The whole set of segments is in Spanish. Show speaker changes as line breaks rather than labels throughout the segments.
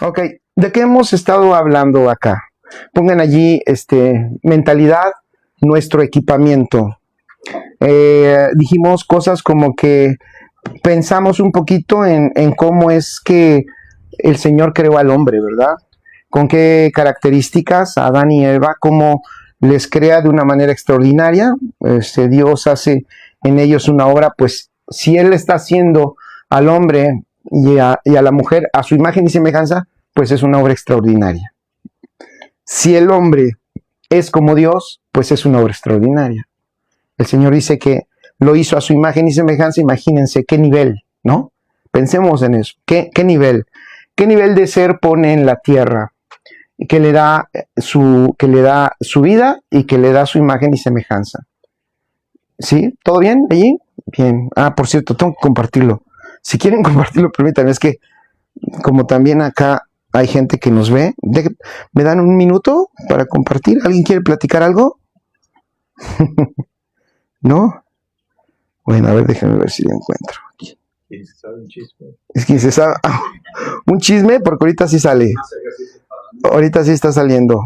Ok, ¿de qué hemos estado hablando acá? Pongan allí mentalidad, nuestro equipamiento. Dijimos cosas como que pensamos un poquito en cómo es que el Señor creó al hombre, ¿verdad? Con qué características a Adán y Eva, cómo les crea de una manera extraordinaria. Dios hace en ellos una obra, pues si Él está haciendo al hombre y a la mujer a su imagen y semejanza, pues es una obra extraordinaria. Si el hombre es como Dios, pues es una obra extraordinaria. El Señor dice que lo hizo a su imagen y semejanza. Imagínense qué nivel, ¿no? Pensemos en eso. ¿Qué nivel? ¿Qué nivel de ser pone en la tierra? Que le da su vida y que le da su imagen y semejanza. ¿Sí? ¿Todo bien allí? Bien. Ah, por cierto, tengo que compartirlo. Si quieren compartirlo, permítanme. Es que como también acá hay gente que nos ve, ¿me dan un minuto para compartir? ¿Alguien quiere platicar algo? ¿No? Bueno, a ver, déjenme ver si lo encuentro. Es que se sabe un chisme, porque ahorita sí sale. Ahorita sí está saliendo.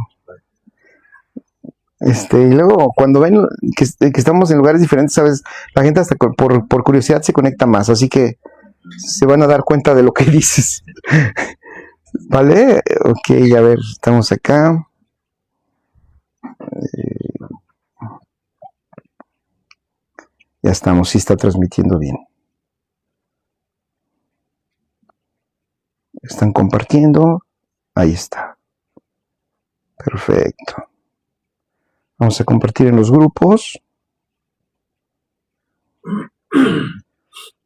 Y luego, cuando ven que estamos en lugares diferentes, ¿sabes? La gente hasta por curiosidad se conecta más, así que se van a dar cuenta de lo que dices. ¿Vale? Ok, a ver, estamos acá. Ya estamos, sí está transmitiendo bien. Están compartiendo. Ahí está. Perfecto. Vamos a compartir en los grupos.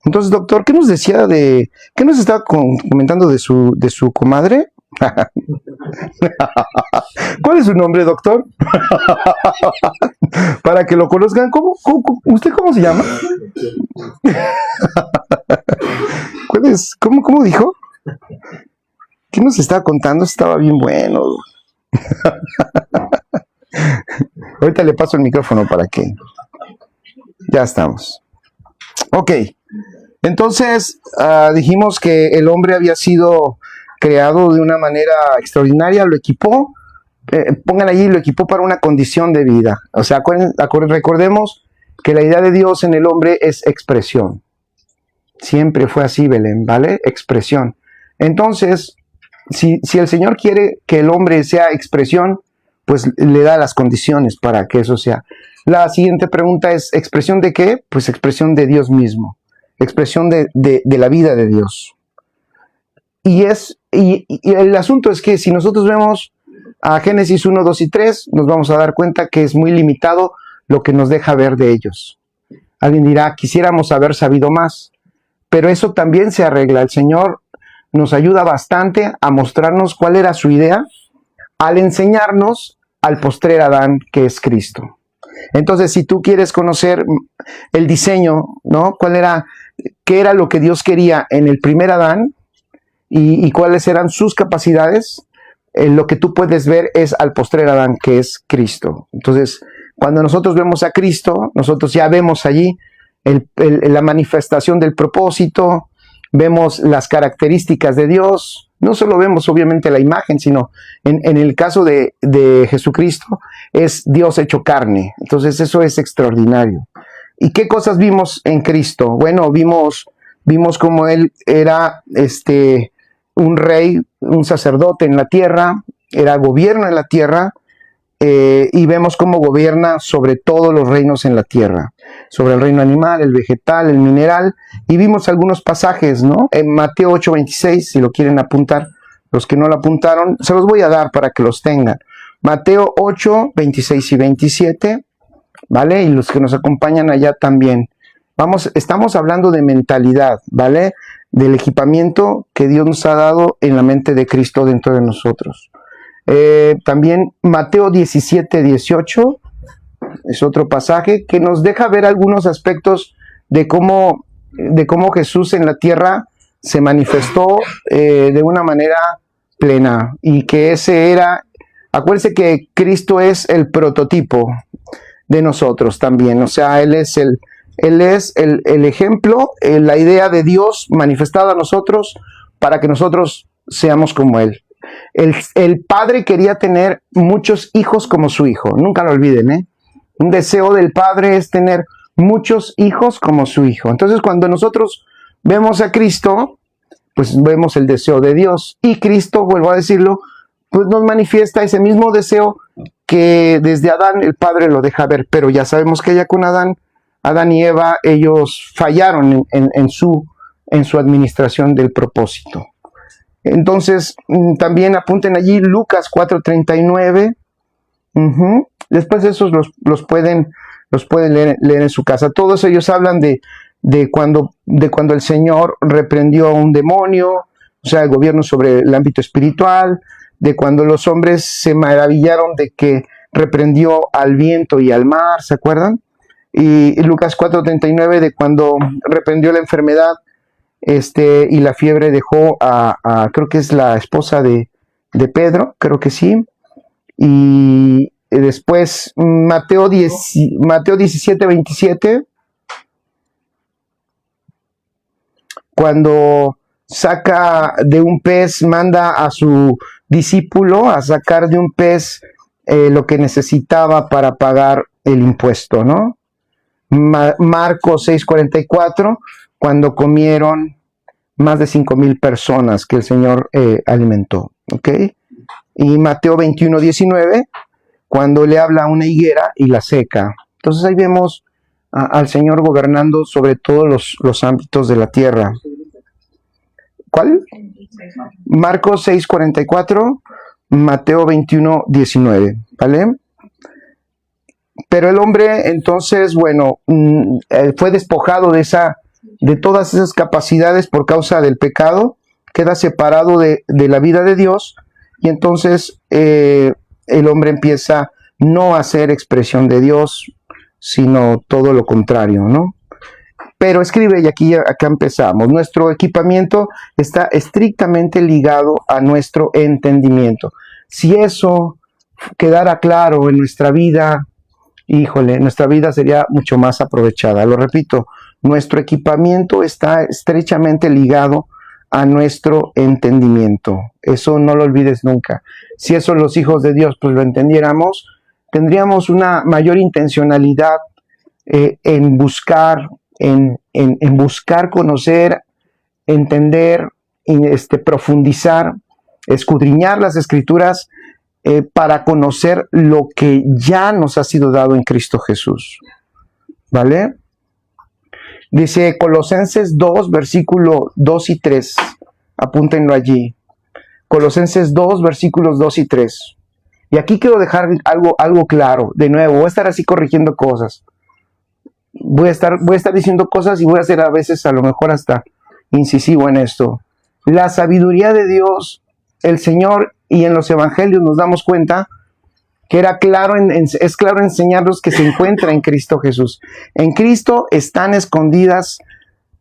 Entonces, doctor, ¿qué nos decía qué nos estaba comentando de su comadre? ¿Cuál es su nombre, doctor? Para que lo conozcan. ¿Usted cómo se llama? ¿Cómo dijo? ¿Qué nos estaba contando? Estaba bien bueno. Ahorita le paso el micrófono para que... Ya estamos. Ok. Entonces, dijimos que el hombre había sido creado de una manera extraordinaria, lo equipó, pongan allí, lo equipó para una condición de vida. O sea, recordemos que la idea de Dios en el hombre es expresión. Siempre fue así, Belén, ¿vale? Expresión. Entonces, si el Señor quiere que el hombre sea expresión, pues le da las condiciones para que eso sea. La siguiente pregunta es, ¿expresión de qué? Pues expresión de Dios mismo. Expresión de la vida de Dios. Y el asunto es que si nosotros vemos a Génesis 1, 2 y 3, nos vamos a dar cuenta que es muy limitado lo que nos deja ver de ellos. Alguien dirá, quisiéramos haber sabido más, pero eso también se arregla. El Señor nos ayuda bastante a mostrarnos cuál era su idea al enseñarnos al postrer Adán, que es Cristo. Entonces, si tú quieres conocer el diseño, ¿no? ¿Qué era lo que Dios quería en el primer Adán y cuáles eran sus capacidades? Lo que tú puedes ver es al postrer Adán, que es Cristo. Entonces, cuando nosotros vemos a Cristo, nosotros ya vemos allí la manifestación del propósito, vemos las características de Dios. No solo vemos obviamente la imagen, sino en el caso de Jesucristo es Dios hecho carne. Entonces eso es extraordinario. ¿Y qué cosas vimos en Cristo? Bueno, vimos cómo Él era un rey, un sacerdote en la tierra, gobierno en la tierra, y vemos cómo gobierna sobre todos los reinos en la tierra, sobre el reino animal, el vegetal, el mineral, y vimos algunos pasajes, ¿no? En Mateo 8:26, si lo quieren apuntar, los que no lo apuntaron, se los voy a dar para que los tengan. Mateo 8:26 y 27, ¿vale? Y los que nos acompañan allá también. Estamos hablando de mentalidad, ¿vale? Del equipamiento que Dios nos ha dado en la mente de Cristo dentro de nosotros. También Mateo 17:18 es otro pasaje que nos deja ver algunos aspectos de cómo Jesús en la tierra se manifestó de una manera plena, y que acuérdense que Cristo es el prototipo de nosotros también. O sea, Él es el ejemplo, la idea de Dios manifestada a nosotros para que nosotros seamos como Él. El padre quería tener muchos hijos como su hijo. Nunca lo olviden, ¿eh? Un deseo del padre es tener muchos hijos como su hijo. Entonces, cuando nosotros vemos a Cristo, pues vemos el deseo de Dios. Y Cristo, vuelvo a decirlo, pues nos manifiesta ese mismo deseo que desde Adán el Padre lo deja ver. Pero ya sabemos que ya con Adán y Eva, ellos fallaron en su administración del propósito. Entonces, también apunten allí Lucas 4:39. Después de esos los pueden leer en su casa. Todos ellos hablan de cuando el Señor reprendió a un demonio, o sea, el gobierno sobre el ámbito espiritual, de cuando los hombres se maravillaron de que reprendió al viento y al mar, ¿se acuerdan? Y Lucas 4:39 de cuando reprendió la enfermedad y la fiebre dejó a creo que es la esposa de Pedro, creo que sí. Y después Mateo 17:27, cuando saca de un pez, manda a su discípulo a sacar de un pez lo que necesitaba para pagar el impuesto, ¿no? Marcos 6:44, cuando comieron más de 5,000 personas que el Señor alimentó, ¿ok? Y Mateo 21:19, cuando le habla a una higuera y la seca. Entonces ahí vemos al Señor gobernando sobre todos los ámbitos de la tierra. ¿Cuál? Marcos 6:44, Mateo 21:19, ¿vale? Pero el hombre, entonces, bueno, fue despojado de todas esas capacidades por causa del pecado, queda separado de la vida de Dios, y entonces el hombre empieza no a ser expresión de Dios, sino todo lo contrario, ¿no? Pero escribe, y acá empezamos. Nuestro equipamiento está estrictamente ligado a nuestro entendimiento. Si eso quedara claro en nuestra vida, híjole, nuestra vida sería mucho más aprovechada. Lo repito, nuestro equipamiento está estrechamente ligado a nuestro entendimiento. Eso no lo olvides nunca. Si eso los hijos de Dios pues lo entendiéramos, tendríamos una mayor intencionalidad en buscar, en buscar conocer, entender, profundizar, escudriñar las Escrituras para conocer lo que ya nos ha sido dado en Cristo Jesús. ¿Vale? Dice Colosenses 2, versículo 2 y 3. Apúntenlo allí. Colosenses 2, versículos 2 y 3. Y aquí quiero dejar algo claro. De nuevo, voy a estar así corrigiendo cosas. Voy a estar diciendo cosas y voy a ser a veces a lo mejor hasta incisivo en esto. La sabiduría de Dios, el Señor, y en los evangelios nos damos cuenta que es claro enseñarnos que se encuentra en Cristo Jesús. En Cristo están escondidas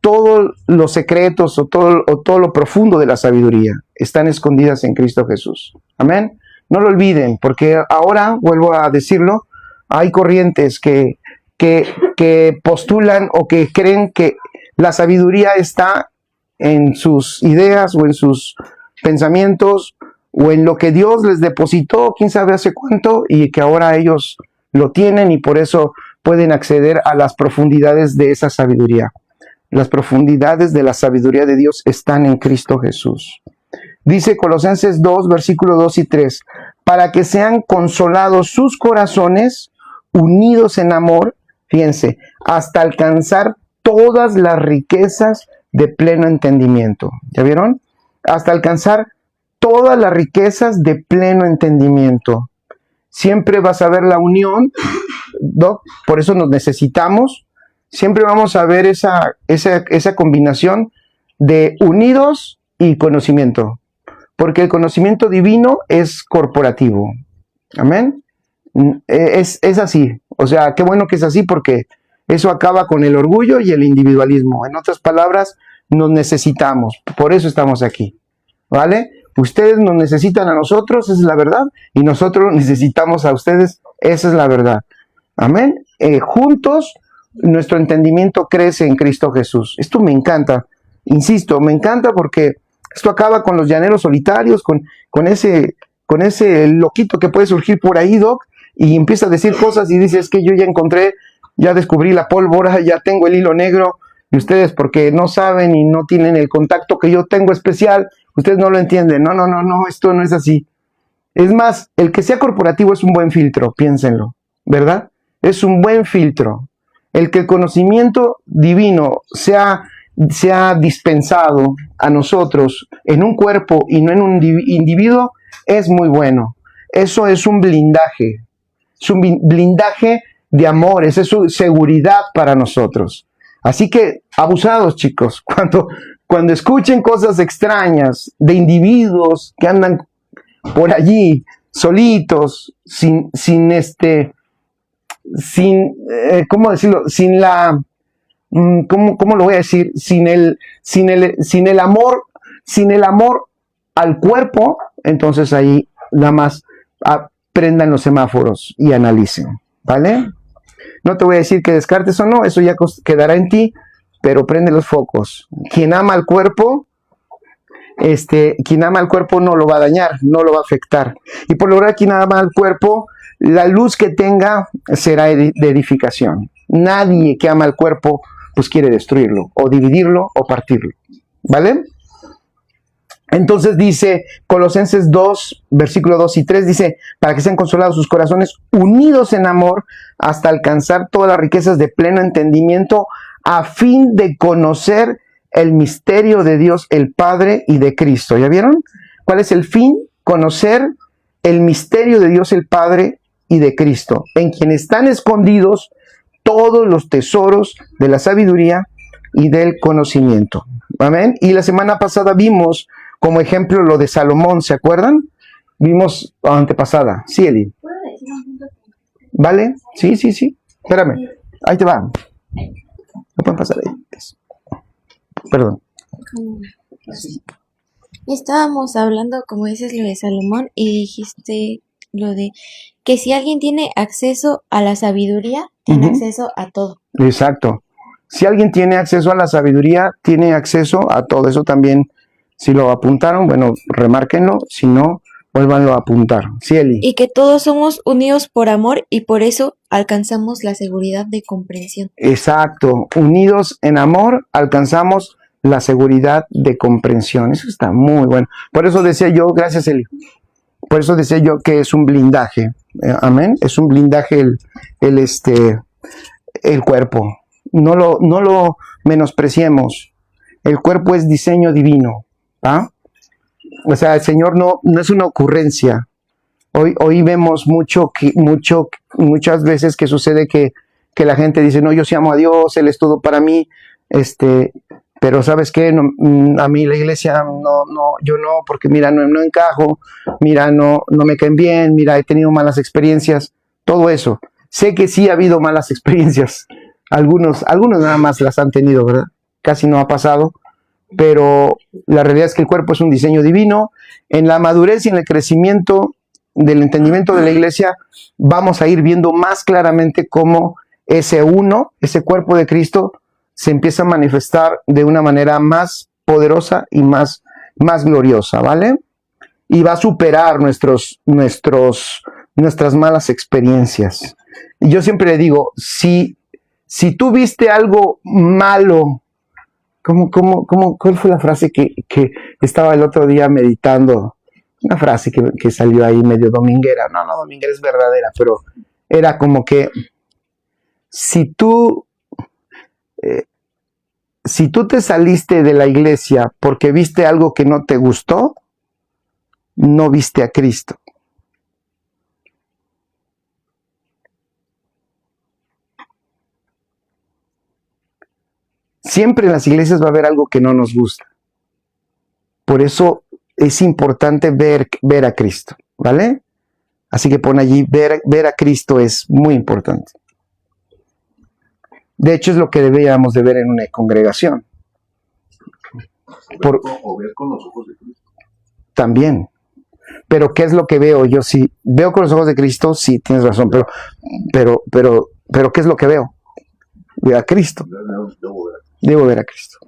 todos los secretos o todo lo profundo de la sabiduría. Están escondidas en Cristo Jesús. Amén. No lo olviden, porque ahora, vuelvo a decirlo, hay corrientes que postulan o que creen que la sabiduría está en sus ideas o en sus pensamientos o en lo que Dios les depositó, quién sabe hace cuánto, y que ahora ellos lo tienen y por eso pueden acceder a las profundidades de esa sabiduría. Las profundidades de la sabiduría de Dios están en Cristo Jesús. Dice Colosenses 2, versículos 2 y 3, para que sean consolados sus corazones, unidos en amor, fíjense, hasta alcanzar todas las riquezas de pleno entendimiento. ¿Ya vieron? Hasta alcanzar todas las riquezas de pleno entendimiento. Siempre vas a ver la unión, ¿no? Por eso nos necesitamos. Siempre vamos a ver esa combinación de unidos y conocimiento. Porque el conocimiento divino es corporativo. Amén. Es así. O sea, qué bueno que es así porque eso acaba con el orgullo y el individualismo. En otras palabras, nos necesitamos. Por eso estamos aquí. ¿Vale? Ustedes nos necesitan a nosotros, esa es la verdad. Y nosotros necesitamos a ustedes, esa es la verdad. Amén. Juntos, nuestro entendimiento crece en Cristo Jesús. Esto me encanta. Insisto, me encanta porque Esto acaba con los llaneros solitarios, con ese loquito que puede surgir por ahí, Doc, y empieza a decir cosas y dice, es que yo ya encontré, ya descubrí la pólvora, ya tengo el hilo negro, y ustedes porque no saben y no tienen el contacto que yo tengo especial, ustedes no lo entienden. No, esto no es así. Es más, el que sea corporativo es un buen filtro, piénsenlo, ¿verdad? Es un buen filtro. El que el conocimiento divino sea dispensado a nosotros en un cuerpo y no en un individuo es muy bueno. Eso es un blindaje. Es un blindaje de amores, es su seguridad para nosotros. Así que, abusados, chicos, cuando escuchen cosas extrañas de individuos que andan por allí, solitos, ¿cómo decirlo? Sin la, ¿cómo lo voy a decir? Sin el amor al cuerpo, entonces ahí nada más prendan los semáforos y analicen, ¿vale? No te voy a decir que descartes o no, eso ya quedará en ti, pero prende los focos. Quien ama al cuerpo, no lo va a dañar, no lo va a afectar. Y por lograr quien ama al cuerpo, la luz que tenga será de edificación. Nadie que ama al cuerpo, pues quiere destruirlo, o dividirlo, o partirlo. ¿Vale? Entonces dice Colosenses 2, versículo 2 y 3, dice, para que sean consolados sus corazones, unidos en amor, hasta alcanzar todas las riquezas de pleno entendimiento, a fin de conocer el misterio de Dios el Padre y de Cristo. ¿Ya vieron? ¿Cuál es el fin? Conocer el misterio de Dios el Padre y de Cristo, en quien están escondidos todos los tesoros de la sabiduría y del conocimiento. Amén. Y la semana pasada vimos como ejemplo lo de Salomón, ¿se acuerdan? Vimos antepasada. Sí, Eli. ¿Vale? Sí. Espérame. Ahí te va. No pueden pasar ahí. Perdón.
Estábamos hablando, como dices, lo de Salomón y dijiste lo de que si alguien tiene acceso a la sabiduría, tiene acceso a todo.
Exacto. Si alguien tiene acceso a la sabiduría, tiene acceso a todo. Eso también, si lo apuntaron, bueno, remárquenlo. Si no, vuélvanlo a apuntar. Sí, Eli.
Y que todos somos unidos por amor y por eso alcanzamos la seguridad de comprensión.
Exacto. Unidos en amor, alcanzamos la seguridad de comprensión. Eso está muy bueno. Por eso decía yo, gracias, Eli. Por eso decía yo que es un blindaje. Amén. Es un blindaje el cuerpo. No lo menospreciemos. El cuerpo es diseño divino. ¿Ah? O sea, el Señor no es una ocurrencia. Hoy vemos muchas veces que sucede que la gente dice, no, yo sí amo a Dios, Él es todo para mí, pero ¿sabes qué? No, a mí la iglesia, yo no, porque mira, no encajo, mira, no me caen bien, mira, he tenido malas experiencias, todo eso. Sé que sí ha habido malas experiencias, algunos nada más las han tenido, ¿verdad? Casi no ha pasado, pero la realidad es que el cuerpo es un diseño divino. En la madurez y en el crecimiento del entendimiento de la iglesia, vamos a ir viendo más claramente cómo ese cuerpo de Cristo, se empieza a manifestar de una manera más poderosa y más gloriosa, ¿vale? Y va a superar nuestras malas experiencias. Y yo siempre le digo, si tú viste algo malo, ¿cuál fue la frase que estaba el otro día meditando? Una frase que salió ahí medio dominguera. No, dominguera es verdadera, pero era como que si tú te saliste de la iglesia porque viste algo que no te gustó, no viste a Cristo. Siempre en las iglesias va a haber algo que no nos gusta. Por eso es importante ver a Cristo, ¿vale? Así que pon allí, ver a Cristo es muy importante. De hecho, es lo que deberíamos de ver en una congregación.
O ver con los ojos de Cristo.
También. Pero ¿qué es lo que veo? Yo sí veo con los ojos de Cristo, sí, tienes razón, pero ¿qué es lo que veo? Veo a Cristo. Debo ver a Cristo.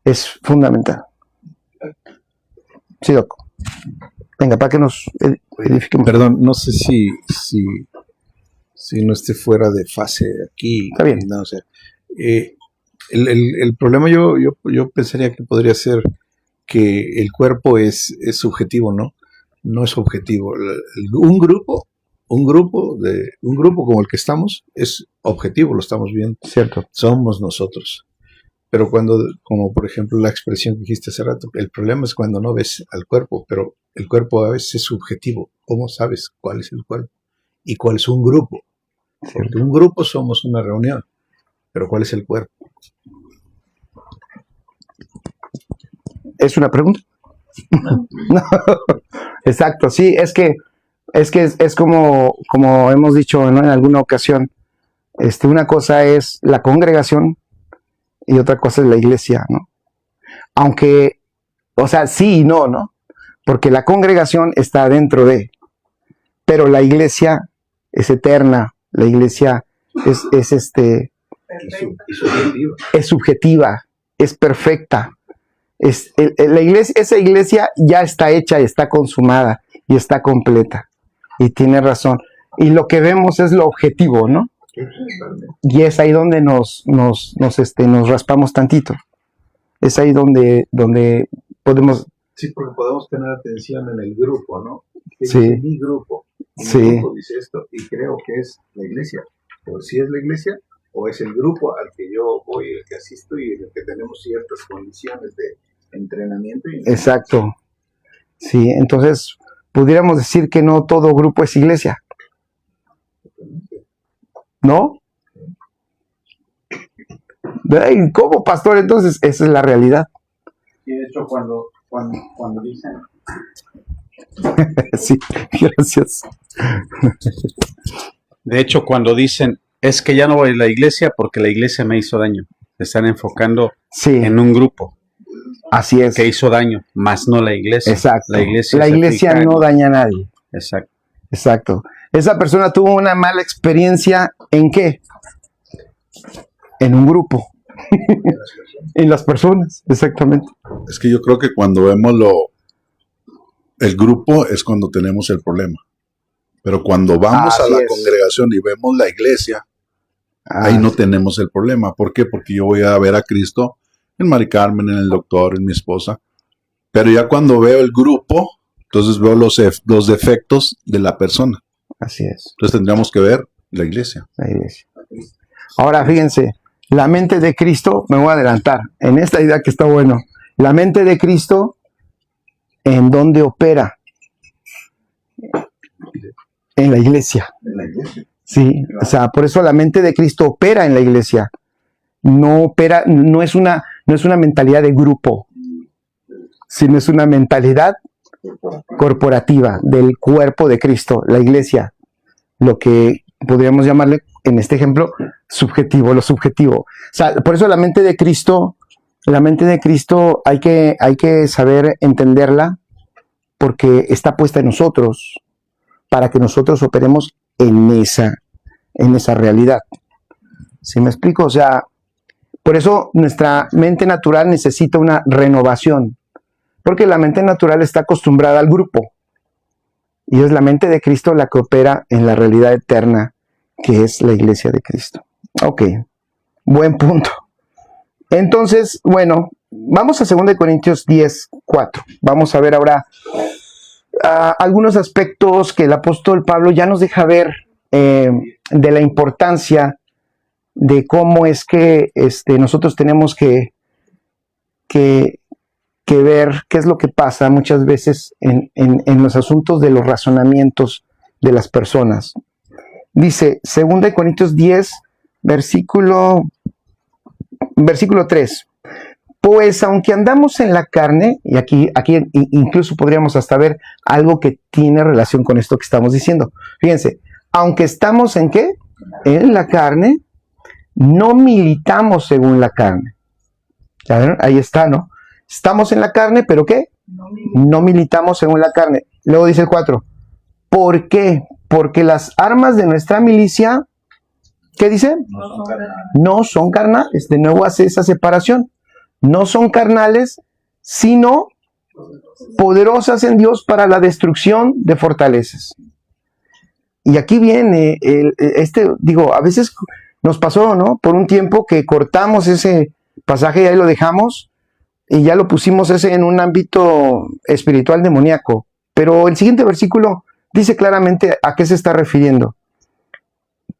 Es fundamental. Sí, Doc. Venga, para que nos edifiquemos.
Perdón, no sé si no esté fuera de fase aquí.
Está bien.
No, o sea, el problema yo pensaría que podría ser que el cuerpo es subjetivo, ¿no? No es objetivo. Un grupo como el que estamos es objetivo, lo estamos viendo.
Cierto.
Somos nosotros. Pero como por ejemplo la expresión que dijiste hace rato, el problema es cuando no ves al cuerpo, pero el cuerpo a veces es subjetivo. ¿Cómo sabes cuál es el cuerpo? ¿Y cuál es un grupo? Porque un grupo somos una reunión, pero ¿cuál es el cuerpo?
¿Es una pregunta? No. Exacto, sí, es como hemos dicho, ¿no? En alguna ocasión, una cosa es la congregación y otra cosa es la iglesia, ¿no? Aunque, o sea, sí y no, ¿no? Porque la congregación está dentro de, pero la iglesia es eterna, la iglesia es subjetiva, es perfecta. La iglesia, esa iglesia ya está hecha y está consumada y está completa. Y tiene razón. Y lo que vemos es lo objetivo, ¿no? Y es ahí donde nos raspamos tantito. Es ahí donde podemos...
Sí, porque podemos tener atención en el grupo, ¿no?
Sí.
Dice mi grupo.
Sí.
Mi grupo dice esto y creo que es la iglesia. Pero si es la iglesia o es el grupo al que yo voy, el que asisto y en el que tenemos ciertas condiciones de entrenamiento.
Exacto. Sí, entonces pudiéramos decir que no todo grupo es iglesia. ¿No? ¿Cómo, pastor? Entonces, esa es la realidad.
Y de hecho, cuando dicen...
Sí, gracias.
De hecho, cuando dicen, es que ya no voy a la iglesia porque la iglesia me hizo daño. Se están enfocando
Sí,
en un grupo
así es.
que hizo daño, más no la iglesia.
Exacto.
La iglesia
no
en-
daña a nadie.
Exacto.
Exacto. Esa persona tuvo una mala experiencia ¿en qué? En un grupo. En las personas, exactamente.
Es que yo creo que cuando vemos el grupo es cuando tenemos el problema. Pero cuando vamos a
Así
la
es.
congregación y vemos la iglesia, ahí no tenemos el problema. ¿Por qué? Porque yo voy a ver a Cristo en Mari Carmen, en el doctor, en mi esposa. Pero ya cuando veo el grupo, entonces veo los defectos de la persona.
Así es.
Entonces tendríamos que ver la iglesia.
La iglesia. Ahora, fíjense, la mente de Cristo, me voy a adelantar, en esta idea que está bueno, la mente de Cristo, ¿en dónde opera? En la iglesia. Sí, o sea, por eso la mente de Cristo opera en la iglesia. No opera, no es una mentalidad de grupo, sino es una mentalidad corporativa del cuerpo de Cristo, la iglesia, lo que podríamos llamarle, en este ejemplo, subjetivo, lo subjetivo. O sea, por eso la mente de Cristo hay que saber entenderla porque está puesta en nosotros para que nosotros operemos en esa realidad. ¿Sí me explico? O sea, por eso nuestra mente natural necesita una renovación, porque la mente natural está acostumbrada al grupo y es la mente de Cristo la que opera en la realidad eterna que es la iglesia de Cristo. Ok, buen punto. Entonces, bueno, vamos a 2 Corintios 10:4. Vamos a ver ahora algunos aspectos que el apóstol Pablo ya nos deja ver de la importancia de cómo es que nosotros tenemos que ver qué es lo que pasa muchas veces en los asuntos de los razonamientos de las personas. Dice 2 Corintios 10, versículo 3. Pues aunque andamos en la carne, y aquí incluso podríamos hasta ver algo que tiene relación con esto que estamos diciendo. Fíjense, aunque estamos ¿en qué? En la carne, no militamos según la carne. ¿Ya vieron? Ahí está, ¿no? Estamos en la carne, ¿pero qué? No militamos según la carne. Luego dice el 4. ¿Por qué? Porque las armas de nuestra milicia, ¿qué dice? No son carnales. De nuevo hace esa separación. No son carnales, sino poderosas en Dios para la destrucción de fortalezas. Y aquí viene, a veces nos pasó, ¿no? Por un tiempo que cortamos ese pasaje y ahí lo dejamos y ya lo pusimos ese en un ámbito espiritual demoníaco. Pero el siguiente versículo dice claramente a qué se está refiriendo.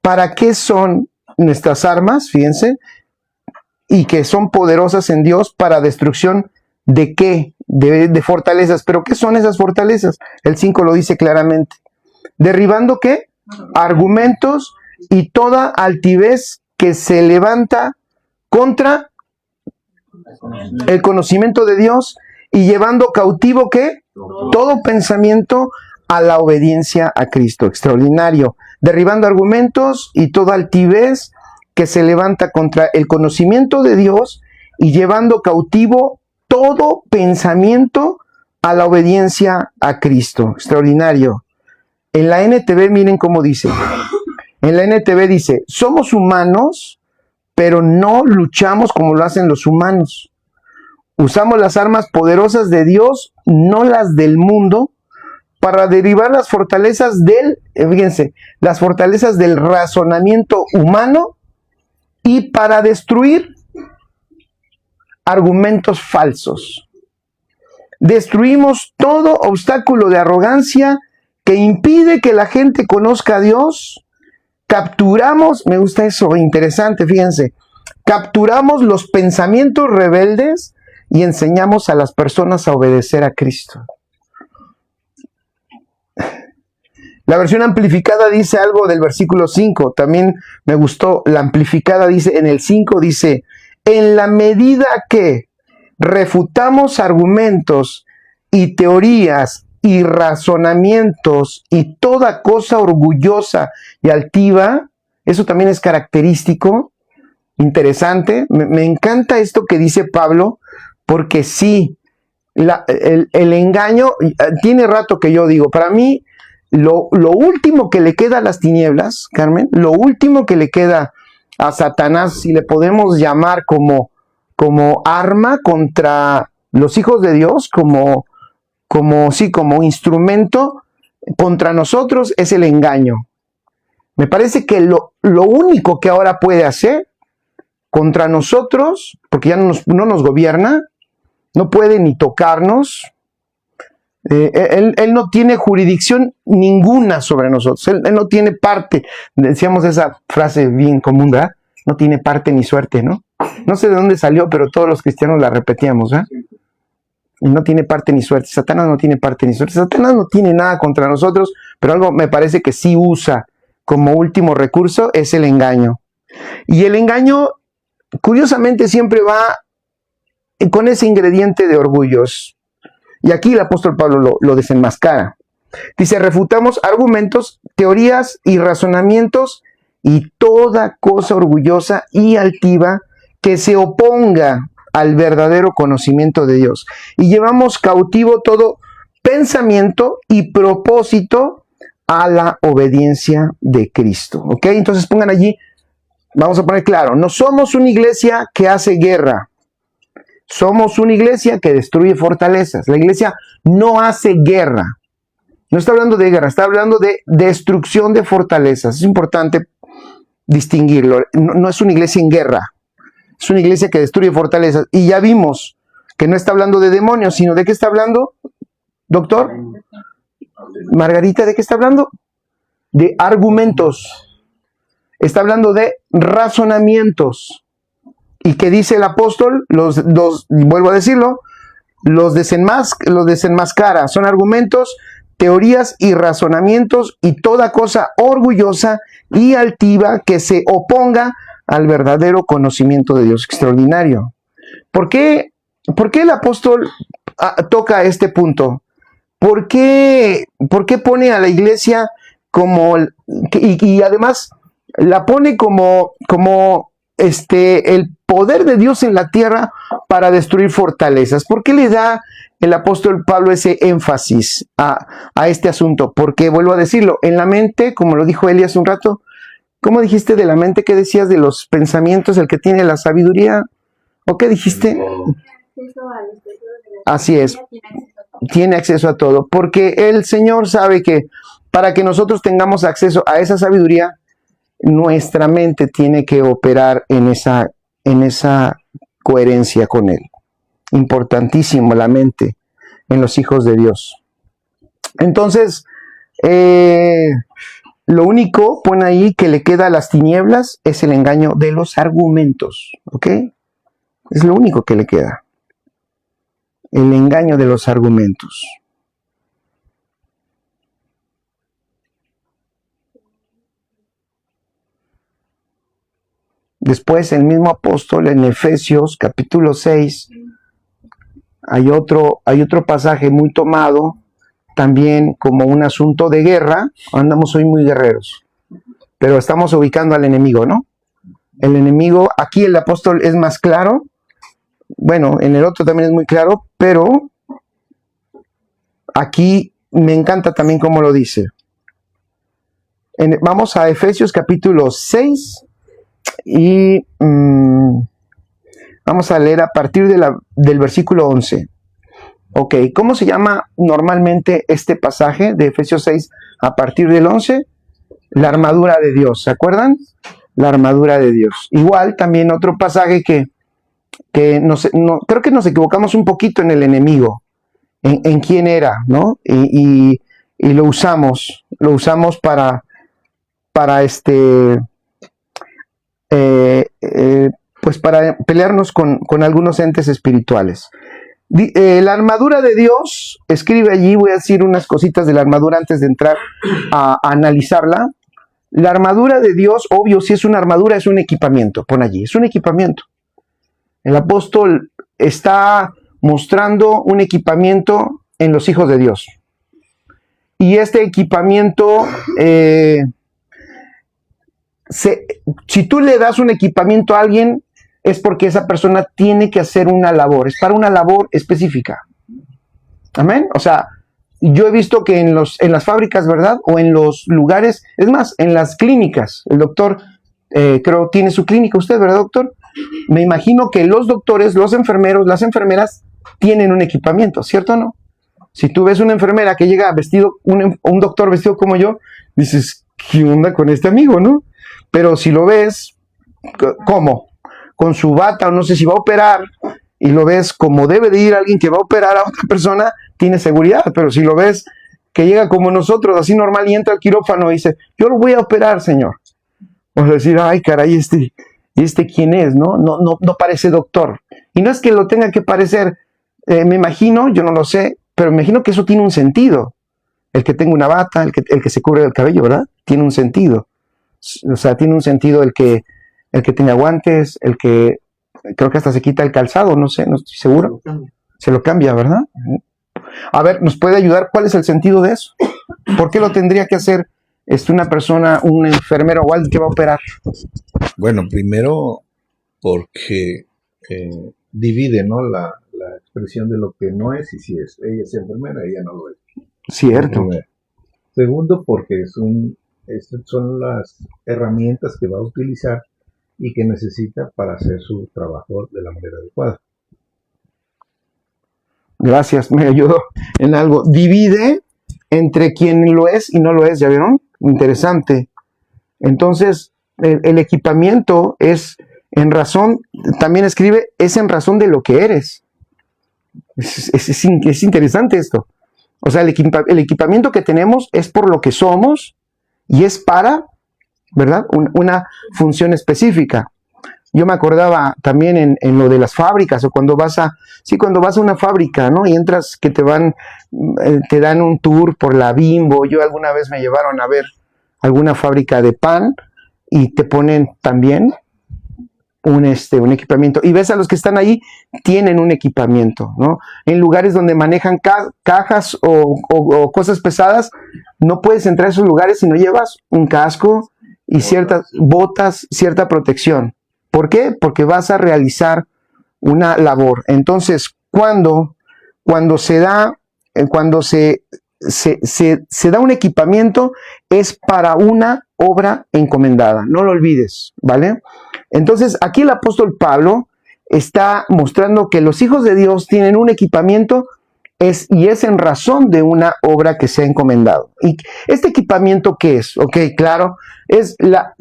¿Para qué son nuestras armas? Fíjense, y que son poderosas en Dios para destrucción ¿de qué? De fortalezas. ¿Pero qué son esas fortalezas? El 5 lo dice claramente. ¿Derribando qué? Argumentos y toda altivez que se levanta contra el conocimiento de Dios y llevando cautivo ¿qué? Todo pensamiento a la obediencia a Cristo. Extraordinario. Derribando argumentos y toda altivez que se levanta contra el conocimiento de Dios y llevando cautivo todo pensamiento a la obediencia a Cristo. Extraordinario. En la NTV, miren cómo dice. En la NTV dice, somos humanos, pero no luchamos como lo hacen los humanos. Usamos las armas poderosas de Dios, no las del mundo, para derribar las fortalezas las fortalezas del razonamiento humano y para destruir argumentos falsos. Destruimos todo obstáculo de arrogancia que impide que la gente conozca a Dios. Capturamos, me gusta eso, interesante, fíjense, capturamos los pensamientos rebeldes y enseñamos a las personas a obedecer a Cristo. La versión amplificada dice algo del versículo 5, también me gustó, la amplificada dice, en el 5 dice, en la medida que refutamos argumentos y teorías y razonamientos y toda cosa orgullosa y altiva, eso también es característico, interesante, me encanta esto que dice Pablo, porque sí, el engaño, tiene rato que yo digo, para mí, lo último que le queda a las tinieblas, Carmen, lo último que le queda a Satanás, si le podemos llamar como arma contra los hijos de Dios, como instrumento contra nosotros, es el engaño. Me parece que lo único que ahora puede hacer contra nosotros, porque ya no nos gobierna, no puede ni tocarnos, él no tiene jurisdicción ninguna sobre nosotros, él no tiene parte, decíamos esa frase bien común, ¿verdad? No tiene parte ni suerte, ¿no? No sé de dónde salió, pero todos los cristianos la repetíamos, ¿eh? No tiene parte ni suerte, Satanás no tiene parte ni suerte, Satanás no tiene nada contra nosotros, pero algo me parece que sí usa como último recurso, es el engaño. Y el engaño, curiosamente, siempre va con ese ingrediente de orgullos. Y aquí el apóstol Pablo lo desenmascara. Dice, refutamos argumentos, teorías y razonamientos y toda cosa orgullosa y altiva que se oponga al verdadero conocimiento de Dios. Y llevamos cautivo todo pensamiento y propósito a la obediencia de Cristo. ¿Ok? Entonces pongan allí, vamos a poner claro, no somos una iglesia que hace guerra. Somos una iglesia que destruye fortalezas. La iglesia no hace guerra. No está hablando de guerra, está hablando de destrucción de fortalezas. Es importante distinguirlo. No es una iglesia en guerra. Es una iglesia que destruye fortalezas. Y ya vimos que no está hablando de demonios, sino ¿de qué está hablando, doctor? Margarita, ¿de qué está hablando? De argumentos. Está hablando de razonamientos. ¿Y qué dice el apóstol? Vuelvo a decirlo, los desenmascara. Son argumentos, teorías y razonamientos y toda cosa orgullosa y altiva que se oponga al verdadero conocimiento de Dios. Extraordinario. ¿Por qué el apóstol toca este punto? ¿Por qué pone a la iglesia como, y además la pone como el poder de Dios en la tierra para destruir fortalezas? ¿Por qué le da el apóstol Pablo ese énfasis a este asunto? Porque, vuelvo a decirlo, en la mente, como lo dijo Eli hace un rato, ¿cómo dijiste de la mente? ¿Qué decías de los pensamientos? El que tiene la sabiduría, ¿o qué dijiste?
Acceso a los tesoros de la
Así es. Tiene acceso a todo, porque el Señor sabe que para que nosotros tengamos acceso a esa sabiduría, nuestra mente tiene que operar en esa coherencia con Él. Importantísimo la mente en los hijos de Dios. Entonces, lo único, pone ahí, que le queda a las tinieblas es el engaño de los argumentos, ¿ok? Es lo único que le queda. El engaño de los argumentos. Después el mismo apóstol en Efesios capítulo 6, hay otro pasaje muy tomado, también como un asunto de guerra. Andamos hoy muy guerreros, pero estamos ubicando al enemigo, ¿no? El enemigo, aquí el apóstol es más claro, bueno, en el otro también es muy claro, pero aquí me encanta también cómo lo dice. Vamos a Efesios capítulo 6 y vamos a leer a partir del versículo 11. Ok, ¿cómo se llama normalmente este pasaje de Efesios 6 a partir del 11? La armadura de Dios, ¿se acuerdan? La armadura de Dios. Igual también otro pasaje que creo que nos equivocamos un poquito en el enemigo, en quién era, ¿no? Y lo usamos para pues para pelearnos con algunos entes espirituales. La armadura de Dios, escribe allí, voy a decir unas cositas de la armadura antes de entrar a analizarla. La armadura de Dios, obvio, si es una armadura, es un equipamiento, pon allí, es un equipamiento. El apóstol está mostrando un equipamiento en los hijos de Dios. Y este equipamiento, si tú le das un equipamiento a alguien, es porque esa persona tiene que hacer una labor, es para una labor específica. Amén. O sea, yo he visto que en las fábricas, ¿verdad? O en los lugares, es más, en las clínicas, el doctor, creo, tiene su clínica usted, ¿verdad, doctor? Me imagino que los doctores, los enfermeros, las enfermeras tienen un equipamiento, ¿cierto o no? Si tú ves una enfermera que llega vestido, un doctor vestido como yo, dices, ¿qué onda con este amigo, no? Pero si lo ves, ¿cómo? Con su bata, o no sé si va a operar, y lo ves como debe de ir alguien que va a operar a otra persona, tiene seguridad. Pero si lo ves que llega como nosotros, así normal, y entra al quirófano y dice, yo lo voy a operar, señor. Vamos a decir, ay, caray, ¿quién es? No parece doctor. Y no es que lo tenga que parecer, me imagino, yo no lo sé, pero me imagino que eso tiene un sentido. El que tenga una bata, el que se cubre el cabello, ¿verdad? Tiene un sentido. O sea, tiene un sentido el que tenga guantes, el que creo que hasta se quita el calzado, no sé, no estoy seguro. Se lo cambia, ¿verdad? A ver, ¿nos puede ayudar? ¿Cuál es el sentido de eso? ¿Por qué lo tendría que hacer una persona, un enfermero o alguien que va a operar?
Bueno, primero porque divide, ¿no? La expresión de lo que no es y si es. Ella es enfermera, ella no lo es.
Cierto.
Primero. Segundo, porque estas son las herramientas que va a utilizar y que necesita para hacer su trabajo de la manera adecuada.
Gracias, me ayudó en algo. Divide entre quien lo es y no lo es, ¿ya vieron? Interesante. Entonces, el equipamiento es en razón, también escribe, es en razón de lo que eres. Es interesante esto. O sea, el equipamiento que tenemos es por lo que somos y es para, ¿verdad? Una función específica. Yo me acordaba también en lo de las fábricas, o cuando vas a una fábrica, ¿no? Y entras, que te dan un tour por la Bimbo. Yo alguna vez me llevaron a ver alguna fábrica de pan y te ponen también un equipamiento. Y ves a los que están ahí, tienen un equipamiento, ¿no? En lugares donde manejan cajas o cosas pesadas, no puedes entrar a esos lugares si no llevas un casco y ciertas botas, cierta protección. ¿Por qué? Porque vas a realizar una labor. Entonces, cuando se da un equipamiento, es para una obra encomendada. No lo olvides, ¿vale? Entonces, aquí el apóstol Pablo está mostrando que los hijos de Dios tienen un equipamiento y es en razón de una obra que se ha encomendado. ¿Y este equipamiento qué es? Ok, claro, es la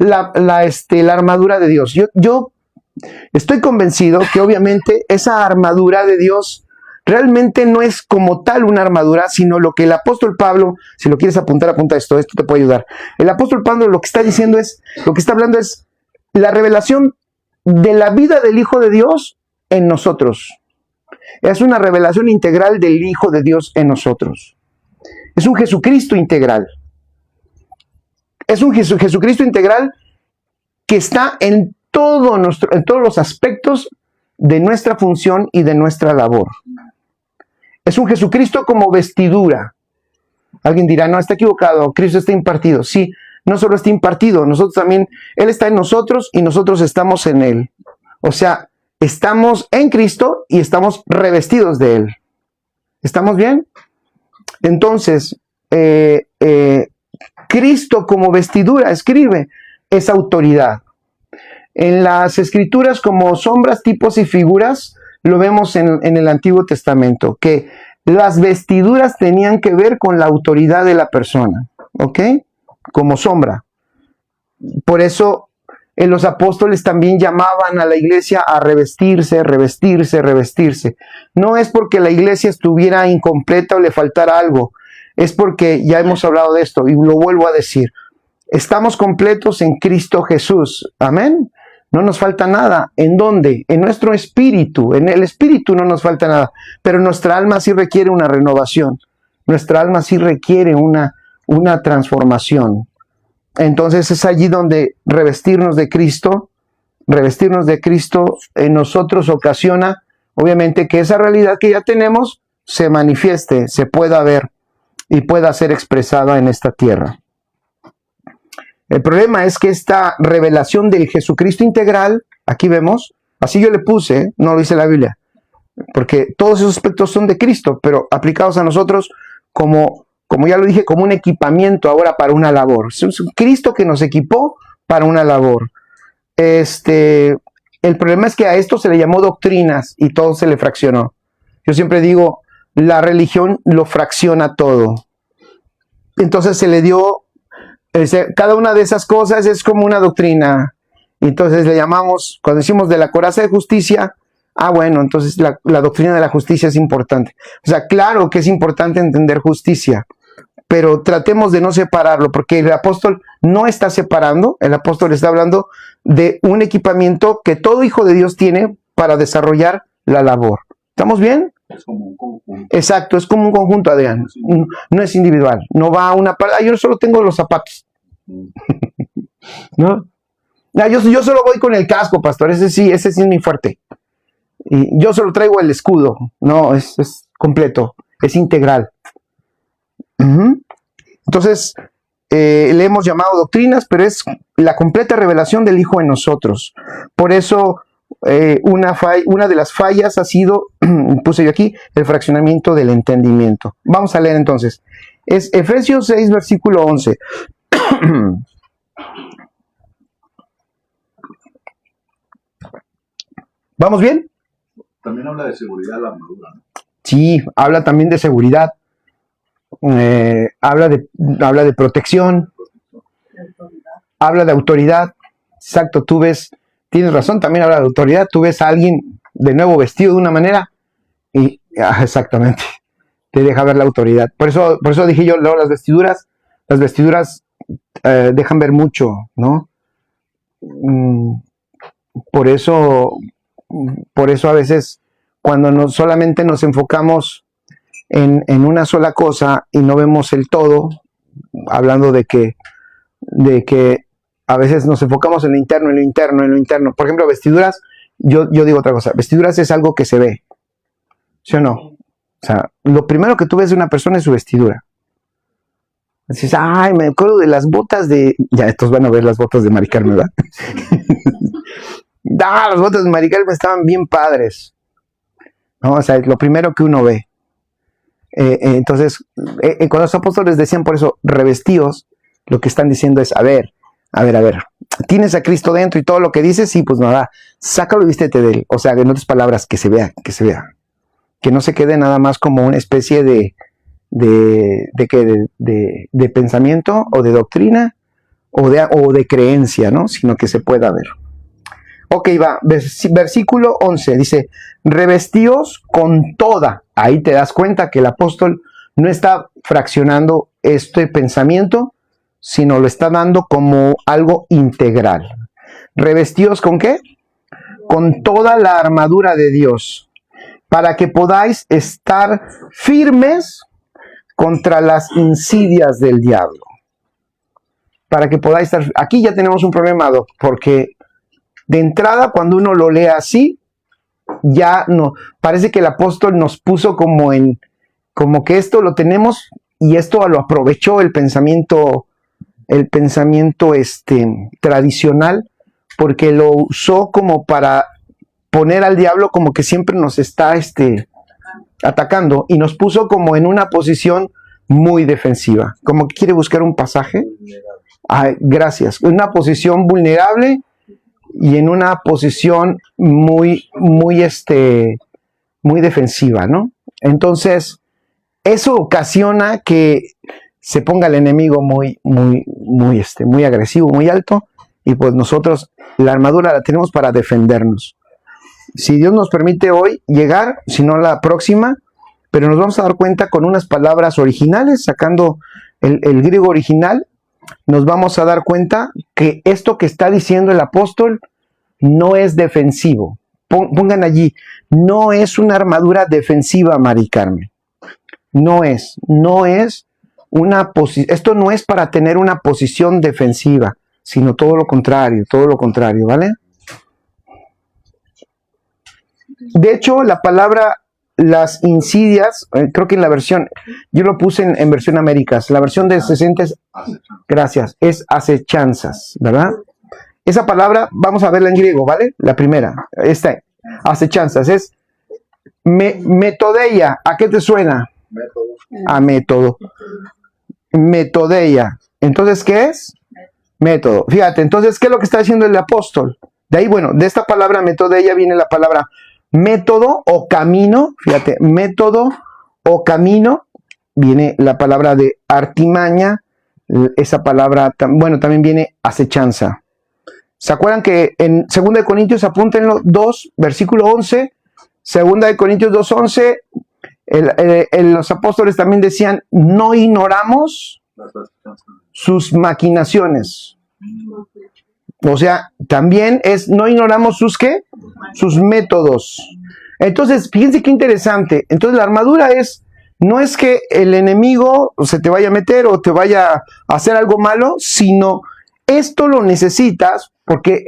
armadura de Dios. Yo estoy convencido que obviamente esa armadura de Dios realmente no es como tal una armadura, sino lo que el apóstol Pablo, si lo quieres apuntar, apunta esto te puede ayudar. El apóstol Pablo lo que está diciendo es, lo que está hablando es la revelación de la vida del Hijo de Dios en nosotros. Es una revelación integral del Hijo de Dios en nosotros. Es un Jesucristo integral. Es un Jesucristo integral que está en todos los aspectos de nuestra función y de nuestra labor. Es un Jesucristo como vestidura. Alguien dirá, no, está equivocado, Cristo está impartido. Sí, no solo está impartido, nosotros también, Él está en nosotros y nosotros estamos en Él. O sea, estamos en Cristo y estamos revestidos de Él. ¿Estamos bien? Entonces, Cristo como vestidura, escribe, es autoridad. En las Escrituras como sombras, tipos y figuras, lo vemos en el Antiguo Testamento, que las vestiduras tenían que ver con la autoridad de la persona, ¿ok? Como sombra. Por eso los apóstoles también llamaban a la iglesia a revestirse, revestirse, revestirse. No es porque la iglesia estuviera incompleta o le faltara algo, es porque ya hemos hablado de esto y lo vuelvo a decir. Estamos completos en Cristo Jesús, amén. No nos falta nada. ¿En dónde? En nuestro espíritu. En el espíritu no nos falta nada. Pero nuestra alma sí requiere una renovación. Nuestra alma sí requiere una transformación. Entonces es allí donde revestirnos de Cristo en nosotros ocasiona, obviamente, que esa realidad que ya tenemos se manifieste, se pueda ver y pueda ser expresada en esta tierra. El problema es que esta revelación del Jesucristo integral, aquí vemos, así yo le puse, no lo dice la Biblia, porque todos esos aspectos son de Cristo, pero aplicados a nosotros como ya lo dije, como un equipamiento ahora para una labor. Es un Cristo que nos equipó para una labor. El problema es que a esto se le llamó doctrinas y todo se le fraccionó. Yo siempre digo, la religión lo fracciona todo. Entonces se le dio, cada una de esas cosas es como una doctrina. Entonces le llamamos, cuando decimos de la coraza de justicia, bueno, entonces la doctrina de la justicia es importante. O sea, claro que es importante entender justicia, pero tratemos de no separarlo, porque el apóstol no está separando, el apóstol está hablando de un equipamiento que todo hijo de Dios tiene para desarrollar la labor. ¿Estamos bien?
Es como un conjunto.
Exacto, es como un conjunto, Adrián. No es individual. No va a una parte. Yo solo tengo los zapatos. ¿No? Yo solo voy con el casco, pastor. Ese sí es mi fuerte. Y yo solo traigo el escudo. No, es completo. Es integral. Entonces, le hemos llamado doctrinas, pero es la completa revelación del Hijo en nosotros. Por eso, una de las fallas ha sido, puse yo aquí, el fraccionamiento del entendimiento. Vamos a leer entonces. Es Efesios 6, versículo 11. ¿Vamos bien?
También habla de seguridad la armadura, ¿no?
Sí, habla también de seguridad. Habla de protección. Habla de autoridad. Exacto, tú ves, tienes razón, también habla de autoridad. Tú ves a alguien de nuevo vestido de una manera y exactamente, te deja ver la autoridad. Por eso dije yo, luego las vestiduras dejan ver mucho, ¿no? Por eso a veces cuando solamente nos enfocamos en una sola cosa y no vemos el todo, hablando de que a veces nos enfocamos en lo interno. Por ejemplo, vestiduras, yo digo otra cosa, vestiduras es algo que se ve, ¿sí o no? O sea, lo primero que tú ves de una persona es su vestidura. Dices, me acuerdo de las botas de... Ya, estos van a ver las botas de Mari Carmen, ¿verdad? Las botas de Mari Carmen estaban bien padres, ¿no? O sea, es lo primero que uno ve. Entonces, cuando los apóstoles decían por eso, revestidos, lo que están diciendo es, a ver, tienes a Cristo dentro y todo lo que dices, sí, pues nada, sácalo y vístete de él. O sea, en otras palabras, que se vea, que se vea. Que no se quede nada más como una especie de pensamiento o de doctrina o de creencia, ¿no? Sino que se pueda ver. Ok, va, versículo 11, dice, revestíos con toda. Ahí te das cuenta que el apóstol no está fraccionando este pensamiento, sino lo está dando como algo integral. ¿Revestíos con qué? Con toda la armadura de Dios, para que podáis estar firmes contra las insidias del diablo. Para que podáis estar... Aquí ya tenemos un problema, Doc, porque de entrada, cuando uno lo lee así, ya no... Parece que el apóstol nos puso como que esto lo tenemos y esto lo aprovechó el pensamiento tradicional, porque lo usó como para poner al diablo como que siempre nos está atacando y nos puso como en una posición muy defensiva, como que quiere buscar un pasaje. Ay, gracias. Una posición vulnerable y en una posición muy defensiva, ¿no? Entonces, eso ocasiona que se ponga el enemigo muy agresivo, muy alto, y pues nosotros la armadura la tenemos para defendernos. Si Dios nos permite hoy llegar, si no la próxima, pero nos vamos a dar cuenta con unas palabras originales, sacando el griego original, nos vamos a dar cuenta que esto que está diciendo el apóstol no es defensivo. Pongan allí, no es una armadura defensiva, Mari Carmen. No es una posición, esto no es para tener una posición defensiva, sino todo lo contrario, ¿vale? De hecho, la palabra las insidias, creo que en la versión, yo lo puse en versión Américas, la versión de 60, gracias, es acechanzas, ¿verdad? Esa palabra, vamos a verla en griego, ¿vale? La primera, esta, acechanzas, es metodeia. ¿A qué te suena? A método. Metodeia. Entonces, ¿qué es? Método. Fíjate, entonces, ¿qué es lo que está diciendo el apóstol? De ahí, bueno, de esta palabra metodeia viene la palabra método o camino. Fíjate, método o camino, viene la palabra de artimaña. Esa palabra, bueno, también viene acechanza. ¿Se acuerdan que en 2 Corintios, apúntenlo, 2, versículo 11, 2 Corintios 2:11, los apóstoles también decían, no ignoramos sus maquinaciones. O sea, también es, no ignoramos sus ¿qué? Sus métodos. Entonces, fíjense qué interesante. Entonces, la armadura no es que el enemigo se te vaya a meter o te vaya a hacer algo malo, sino esto lo necesitas porque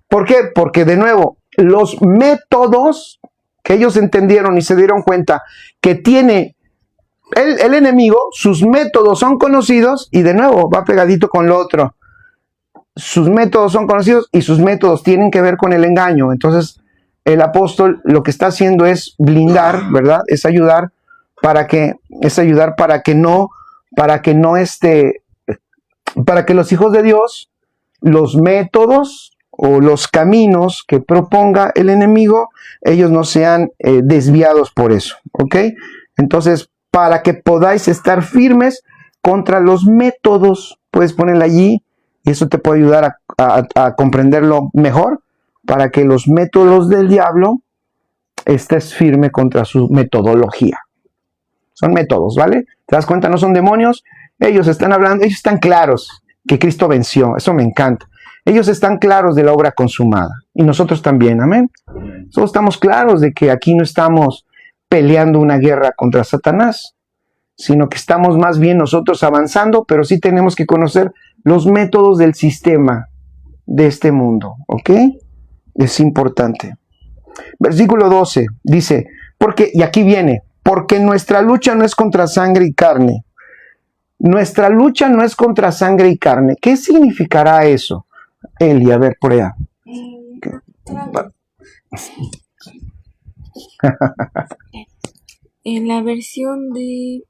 ¿por qué? Porque de nuevo, los métodos que ellos entendieron y se dieron cuenta que tiene el enemigo, sus métodos son conocidos y de nuevo va pegadito con lo otro. Sus métodos son conocidos y sus métodos tienen que ver con el engaño. Entonces, el apóstol lo que está haciendo es blindar, ¿verdad? Es ayudar para que los hijos de Dios, los métodos o los caminos que proponga el enemigo, ellos no sean desviados por eso, ¿ok? Entonces, para que podáis estar firmes contra los métodos, puedes ponerla allí y eso te puede ayudar a comprenderlo mejor, para que los métodos del diablo estés firme contra su metodología. Son métodos, ¿vale? ¿Te das cuenta? No son demonios. Ellos están hablando, ellos están claros que Cristo venció. Eso me encanta. Ellos están claros de la obra consumada. Y nosotros también, amén. Nosotros estamos claros de que aquí no estamos peleando una guerra contra Satanás, sino que estamos más bien nosotros avanzando, pero sí tenemos que conocer los métodos del sistema de este mundo, ¿ok? Es importante. Versículo 12 dice, y aquí viene, porque nuestra lucha no es contra sangre y carne. Nuestra lucha no es contra sangre y carne. ¿Qué significará eso? Eli, a ver, por allá.
En la versión de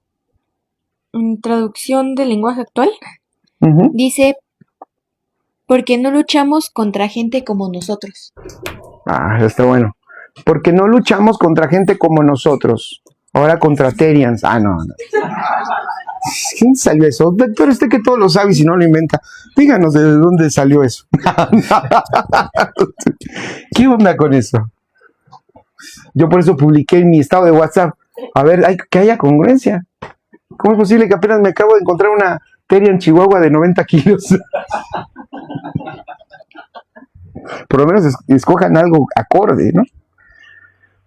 traducción del lenguaje actual, dice, Porque no luchamos contra gente como nosotros.
Ah, está bueno. Porque no luchamos contra gente como nosotros. Ahora contra Terians. Ah, no. ¿Quién salió eso? Doctor, usted que todo lo sabe y si no lo inventa. Díganos de dónde salió eso. ¿Qué onda con eso? Yo por eso publiqué en mi estado de WhatsApp. A ver, que haya congruencia. ¿Cómo es posible que apenas me acabo de encontrar una Terian Chihuahua de 90 kilos? Por lo menos escojan algo acorde, ¿no?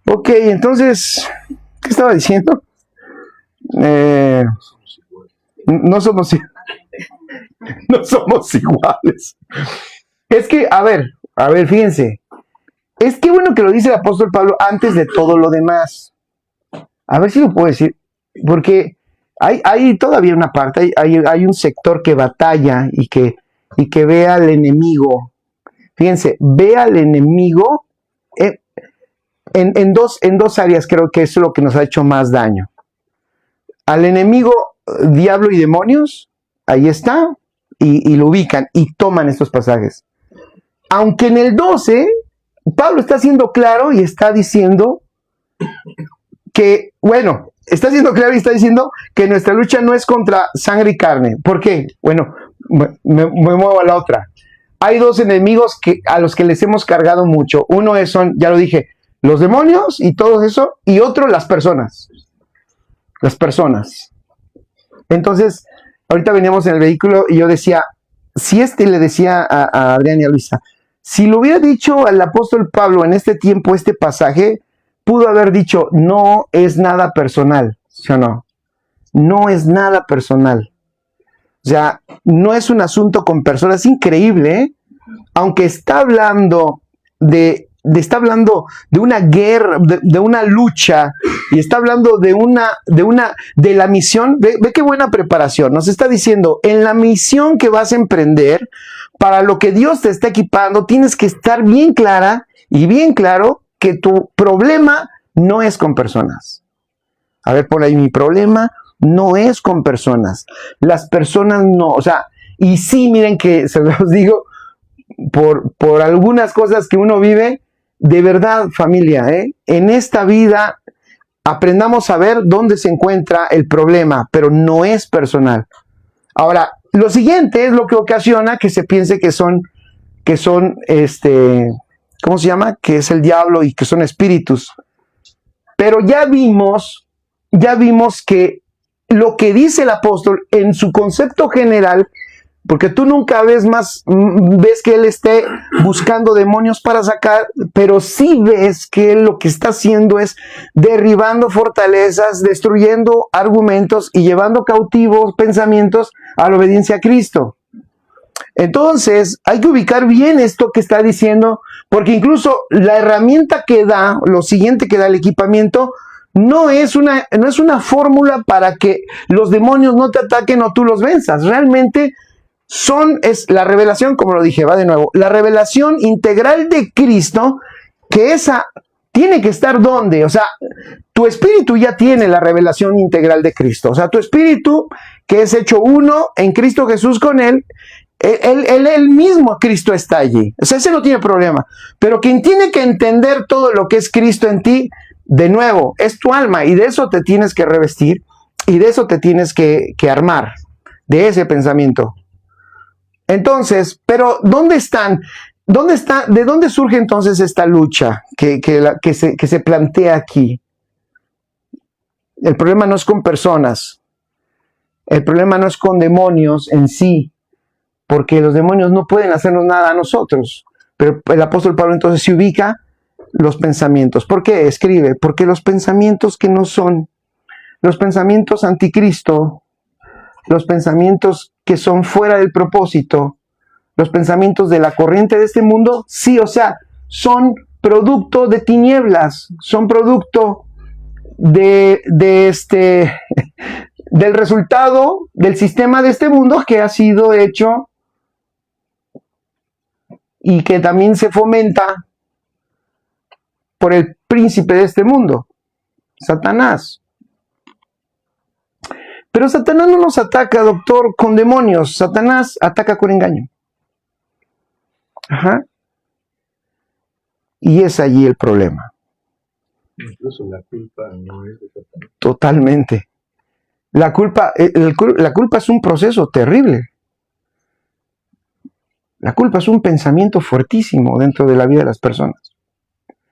Ok, entonces, ¿qué estaba diciendo? No somos iguales. Es que, a ver, fíjense. Es que bueno que lo dice el apóstol Pablo antes de todo lo demás. A ver si lo puedo decir. Porque hay todavía una parte, hay un sector que batalla y que ve al enemigo. Fíjense, ve al enemigo en dos áreas, creo que eso es lo que nos ha hecho más daño. Al enemigo, diablo y demonios, ahí está, y lo ubican y toman estos pasajes. Aunque en el 12, Pablo está siendo claro y está diciendo que, bueno, está siendo claro y está diciendo que nuestra lucha no es contra sangre y carne. ¿Por qué? Bueno, me muevo a la otra. Hay dos enemigos a los que les hemos cargado mucho. Uno son, ya lo dije, los demonios y todo eso, y otro, las personas. Las personas. Entonces, ahorita veníamos en el vehículo y yo decía, si le decía a Adrián y a Luisa, si lo hubiera dicho al apóstol Pablo en este tiempo, este pasaje, pudo haber dicho, no es nada personal, ¿sí o no? No es nada personal. O sea, no es un asunto con personas, es increíble, ¿eh? Aunque está hablando de una guerra, de una lucha, y está hablando de la misión. Ve qué buena preparación. Nos está diciendo, en la misión que vas a emprender, para lo que Dios te está equipando, tienes que estar bien clara y bien claro que tu problema no es con personas. A ver, por ahí, mi problema no es con personas. Las personas no, o sea, y sí, miren que se los digo, por algunas cosas que uno vive, de verdad, familia, en esta vida aprendamos a ver dónde se encuentra el problema, pero no es personal. Ahora, lo siguiente es lo que ocasiona que se piense que son ¿cómo se llama? Que es el diablo y que son espíritus. Pero ya vimos que lo que dice el apóstol en su concepto general, porque tú nunca ves que él esté buscando demonios para sacar, pero sí ves que él lo que está haciendo es derribando fortalezas, destruyendo argumentos y llevando cautivos pensamientos a la obediencia a Cristo. Entonces, hay que ubicar bien esto que está diciendo, porque incluso la herramienta que da, lo siguiente que da el equipamiento, no es una fórmula para que los demonios no te ataquen o tú los venzas. Realmente es la revelación, como lo dije, va de nuevo, la revelación integral de Cristo, que esa tiene que estar ¿dónde? O sea, tu espíritu ya tiene la revelación integral de Cristo. O sea, tu espíritu, que es hecho uno en Cristo Jesús con él mismo Cristo está allí. O sea, ese no tiene problema. Pero quien tiene que entender todo lo que es Cristo en ti, de nuevo, es tu alma, y de eso te tienes que revestir, y de eso te tienes que armar, de ese pensamiento. Entonces, pero ¿dónde están? ¿De dónde surge entonces esta lucha que se plantea aquí? El problema no es con personas, el problema no es con demonios en sí, porque los demonios no pueden hacernos nada a nosotros. Pero el apóstol Pablo entonces se ubica los pensamientos. ¿Por qué? Escribe, porque los pensamientos que no son, los pensamientos anticristo, los pensamientos que son fuera del propósito, los pensamientos de la corriente de este mundo, sí, o sea, son producto de tinieblas, son producto del resultado del sistema de este mundo que ha sido hecho y que también se fomenta por el príncipe de este mundo, Satanás. Pero Satanás no nos ataca, doctor, con demonios. Satanás ataca con engaño. Ajá. Y es allí el problema.
Incluso la culpa no es de Satanás.
Totalmente. La culpa es un proceso terrible. La culpa es un pensamiento fuertísimo dentro de la vida de las personas.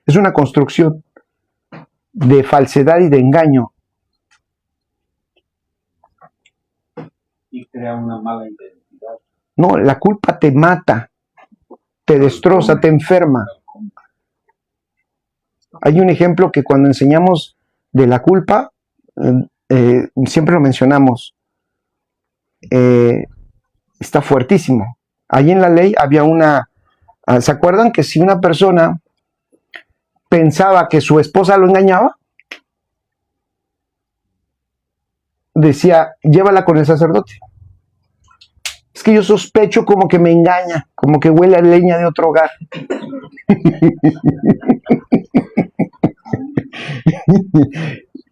Es una construcción de falsedad y de engaño.
Y crea una mala identidad.
No, la culpa te mata, te destroza, te enferma. Hay un ejemplo que cuando enseñamos de la culpa, siempre lo mencionamos. Está fuertísimo. Allí en la ley había una... ¿Se acuerdan que si una persona pensaba que su esposa lo engañaba? Decía, llévala con el sacerdote. Es que yo sospecho como que me engaña, como que huele a leña de otro hogar.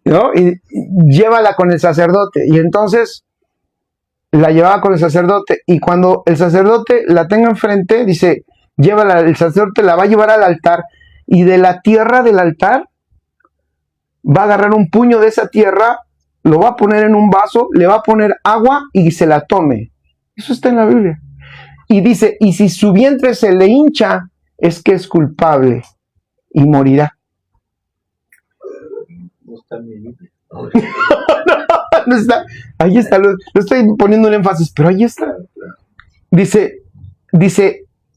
¿No? Y llévala con el sacerdote. Y entonces la llevaba con el sacerdote. Y cuando el sacerdote la tenga enfrente, dice, llévala, el sacerdote la va a llevar al altar. Y de la tierra del altar va a agarrar un puño de esa tierra, lo va a poner en un vaso, le va a poner agua y se la tome. Eso está en la Biblia. Y dice, y si su vientre se le hincha, es que es culpable y morirá.
No está en mi Biblia.
No está, ahí está, lo estoy poniendo un énfasis, pero ahí está. Dice,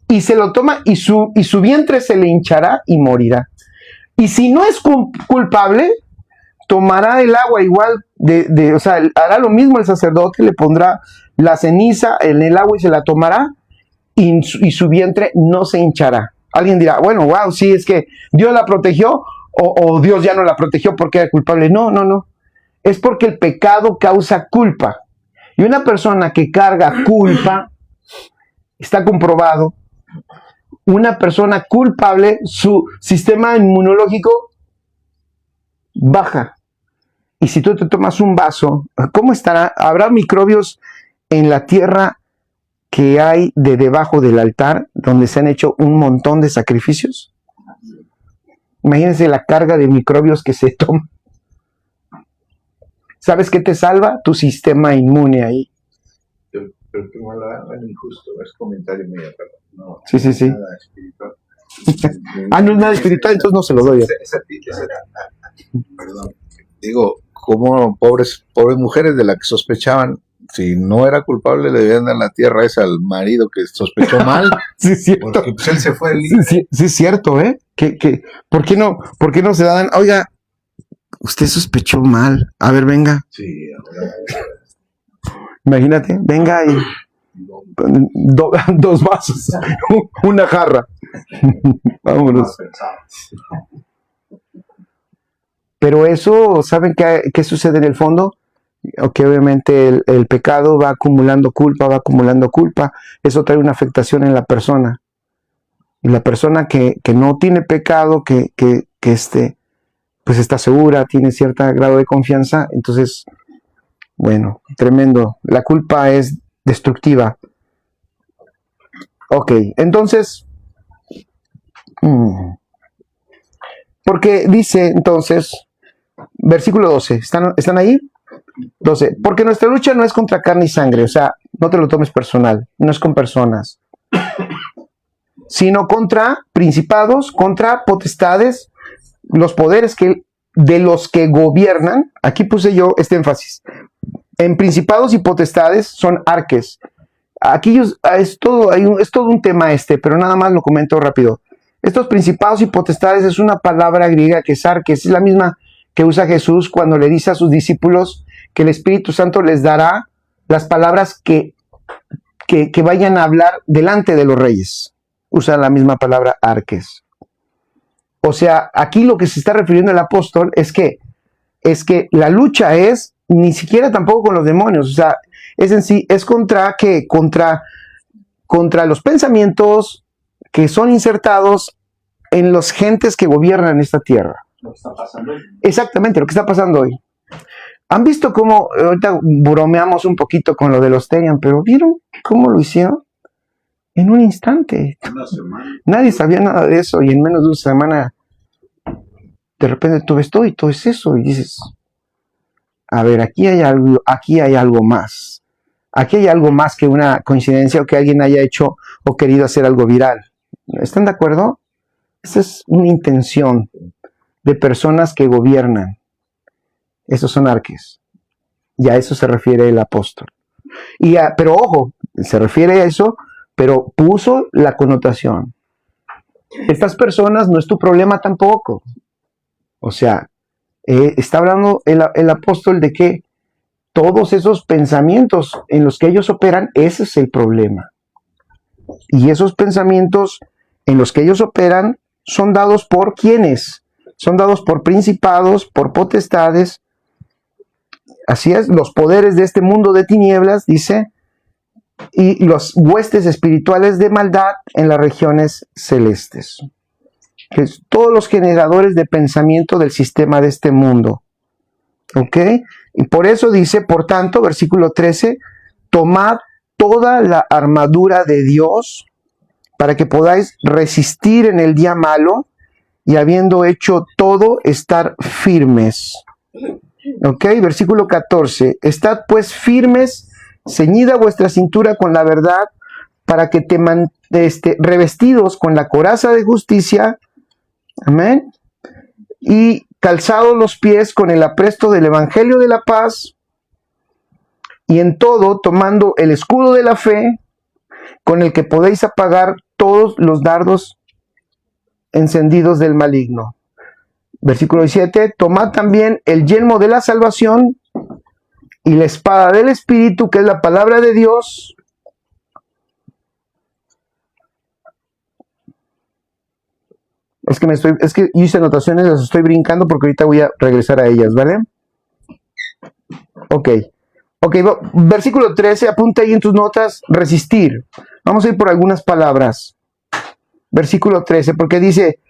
y se lo toma y su vientre se le hinchará y morirá. Y si no es culpable, tomará el agua igual, o sea, hará lo mismo el sacerdote, le pondrá la ceniza en el agua y se la tomará y su vientre no se hinchará. Alguien dirá, bueno, wow, sí, es que Dios la protegió o Dios ya no la protegió porque era culpable. No, no, no. Es porque el pecado causa culpa. Y una persona que carga culpa, está comprobado, una persona culpable, su sistema inmunológico baja. Y si tú te tomas un vaso, ¿cómo estará? ¿Habrá microbios en la tierra que hay de debajo del altar, donde se han hecho un montón de sacrificios? Imagínense la carga de microbios que se toma. ¿Sabes qué te salva? Tu sistema inmune ahí.
Pero que me lo hagan injusto, es comentario mío, pero no.
Sí, sí, sí.
Nada espiritual.
No es nada espiritual, entonces no se lo doy.
Perdón. Digo, como pobres mujeres de las que sospechaban, si no era culpable, le debían dar la tierra esa al marido que sospechó mal.
Sí, es cierto.
Porque pues, él se fue libre.
Sí, es cierto, ¿eh? ¿Por qué no se dan? Oiga, usted sospechó mal. A ver, venga.
Sí, ahora.
Imagínate, venga y dos vasos, una jarra. Vámonos. Pero eso, ¿saben qué sucede en el fondo? Que obviamente el pecado va acumulando culpa, eso trae una afectación en la persona. Y la persona que no tiene pecado, pues está segura, tiene cierto grado de confianza, entonces, bueno, tremendo. La culpa es destructiva. Ok, entonces, porque dice entonces, versículo 12, ¿están ahí? 12, porque nuestra lucha no es contra carne y sangre, o sea, no te lo tomes personal, no es con personas, sino contra principados, contra potestades, los poderes de los que gobiernan. Aquí puse yo este énfasis. En principados y potestades son arques. Aquí es todo un tema pero nada más lo comento rápido. Estos principados y potestades es una palabra griega que es arques, es la misma que usa Jesús cuando le dice a sus discípulos que el Espíritu Santo les dará las palabras que vayan a hablar delante de los reyes. Usa la misma palabra arques. O sea, aquí lo que se está refiriendo el apóstol es que la lucha es ni siquiera tampoco con los demonios, o sea, es en sí, es contra los pensamientos que son insertados en las gentes que gobiernan esta tierra.
Lo que está pasando hoy.
Exactamente, lo que está pasando hoy. ¿Han visto cómo, ahorita bromeamos un poquito con lo de los Terian, pero ¿vieron cómo lo hicieron? En un instante.
Una semana.
Nadie sabía nada de eso y en menos de una semana de repente tú ves todo y todo es eso y dices, a ver, aquí hay algo más. Aquí hay algo más que una coincidencia o que alguien haya hecho o querido hacer algo viral. ¿Están de acuerdo? Esa es una intención de personas que gobiernan. Esos son arques. Y a eso se refiere el apóstol. Pero ojo, se refiere a eso, pero puso la connotación. Estas personas no es tu problema tampoco. O sea, está hablando el apóstol de que todos esos pensamientos en los que ellos operan, ese es el problema. Y esos pensamientos en los que ellos operan son dados por ¿quiénes? Son dados por principados, por potestades. Así es, los poderes de este mundo de tinieblas, dice, y los huestes espirituales de maldad en las regiones celestes. Que es todos los generadores de pensamiento del sistema de este mundo. ¿Ok? Y por eso dice, por tanto, versículo 13, tomad toda la armadura de Dios para que podáis resistir en el día malo y habiendo hecho todo, estar firmes. ¿Ok? Versículo 14, estad pues firmes, ceñida vuestra cintura con la verdad, para que revestidos con la coraza de justicia, amén, y calzados los pies con el apresto del evangelio de la paz, y en todo tomando el escudo de la fe, con el que podéis apagar todos los dardos encendidos del maligno. Versículo 17, tomad también el yelmo de la salvación y la espada del Espíritu, que es la palabra de Dios. Es que yo hice anotaciones, las estoy brincando porque ahorita voy a regresar a ellas, ¿vale? Ok, versículo 13, apunta ahí en tus notas, resistir. Vamos a ir por algunas palabras. Versículo 13, porque dice,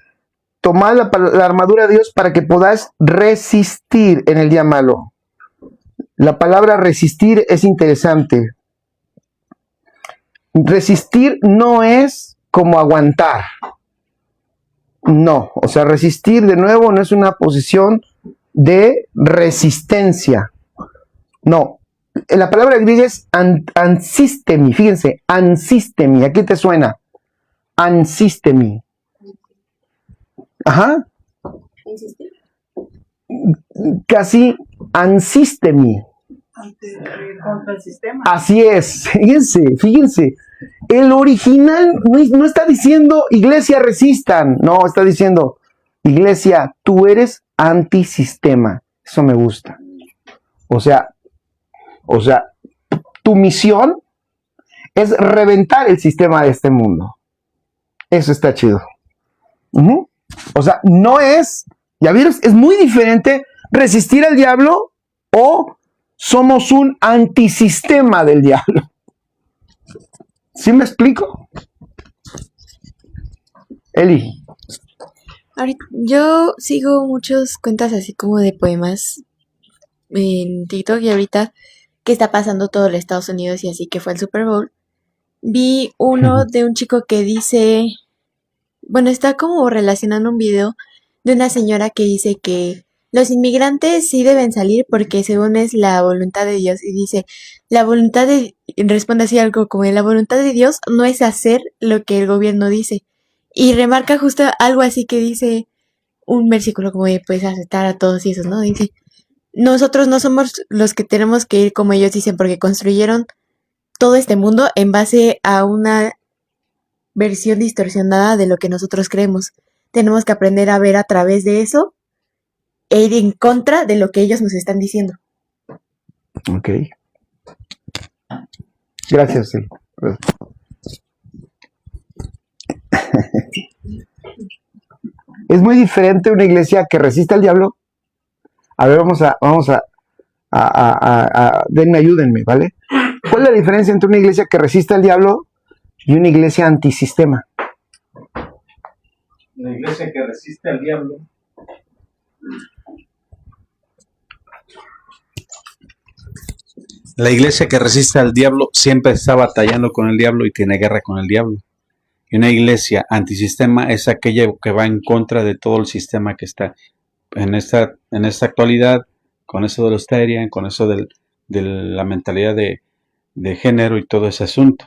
tomad la armadura de Dios para que podáis resistir en el día malo. La palabra resistir es interesante. Resistir no es como aguantar. No, o sea, resistir de nuevo no es una posición de resistencia. No, la palabra griega es ansistemi, fíjense, ansistemi, ¿a qué te suena? Ansistemi. Ajá. Casi ansistemi.
Contra el sistema.
Así es, fíjense. El original no está diciendo iglesia resistan, no, está diciendo iglesia, tú eres antisistema. Eso me gusta. O sea, tu misión es reventar el sistema de este mundo. Eso está chido. O sea, no es, ya vieron, es muy diferente resistir al diablo o somos un antisistema del diablo. ¿Sí me explico? Eli.
Ahorita, yo sigo muchas cuentas así como de poemas en TikTok y ahorita que está pasando todo en Estados Unidos y así que fue el Super Bowl, vi uno de un chico que dice, bueno, está como relacionando un video de una señora que dice que los inmigrantes sí deben salir porque según es la voluntad de Dios y dice, responde así algo como, la voluntad de Dios no es hacer lo que el gobierno dice. Y remarca justo algo así que dice un versículo como de, pues, aceptar a todos y esos, ¿no? Dice, nosotros no somos los que tenemos que ir como ellos dicen porque construyeron todo este mundo en base a una versión distorsionada de lo que nosotros creemos. Tenemos que aprender a ver a través de eso e ir en contra de lo que ellos nos están diciendo.
Ok. Gracias, Eli. Es muy diferente una iglesia que resiste al diablo. A ver, ayúdenme, ¿vale? ¿Cuál es la diferencia entre una iglesia que resiste al diablo y una iglesia antisistema?
La iglesia que resiste al diablo La iglesia que resiste al diablo siempre está batallando con el diablo y tiene guerra con el diablo. Y una iglesia antisistema es aquella que va en contra de todo el sistema que está en esta actualidad, con eso de la austeridad, con eso de la mentalidad de género y todo ese asunto,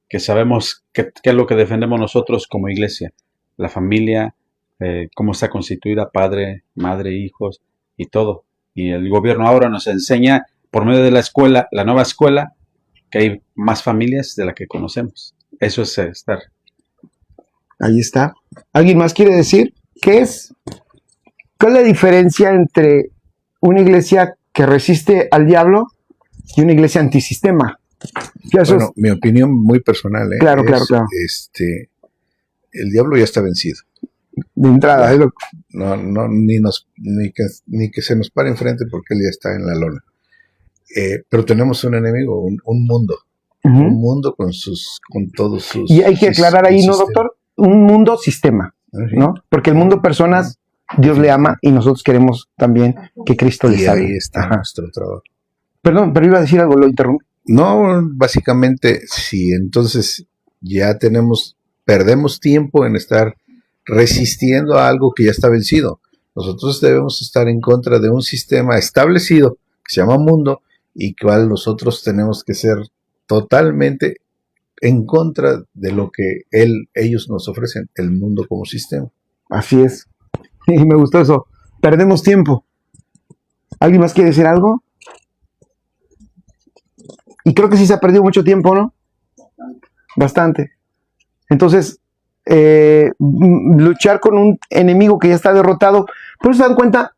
que sabemos que es lo que defendemos nosotros como iglesia, la familia, cómo está constituida, padre, madre, hijos y todo. Y el gobierno ahora nos enseña por medio de la escuela, la nueva escuela, que hay más familias de las que conocemos. Eso es estar.
Ahí está. ¿Alguien más quiere decir qué es? ¿Cuál es la diferencia entre una iglesia que resiste al diablo y una iglesia antisistema?
Bueno, mi opinión muy personal,
Claro.
El diablo ya está vencido.
De entrada, es lo
No, ni que se nos pare enfrente porque él ya está en la lona. Pero tenemos un enemigo, un mundo. Un mundo con todos sus...
Y hay que aclarar ahí, ¿no, doctor? Un mundo sistema, ¿no? Porque el mundo personas, Dios le ama y nosotros queremos también que Cristo le salve.
Y ahí está nuestro trabajo.
Perdón, pero iba a decir algo, lo interrumpí.
No, básicamente, sí, entonces ya perdemos tiempo en estar resistiendo a algo que ya está vencido. Nosotros debemos estar en contra de un sistema establecido que se llama mundo y cual nosotros tenemos que ser totalmente en contra de lo que ellos nos ofrecen, el mundo como sistema.
Así es. Y me gustó eso. Perdemos tiempo. ¿Alguien más quiere decir algo? Y creo que sí se ha perdido mucho tiempo, ¿no? Bastante. Entonces, luchar con un enemigo que ya está derrotado, pero se dan cuenta,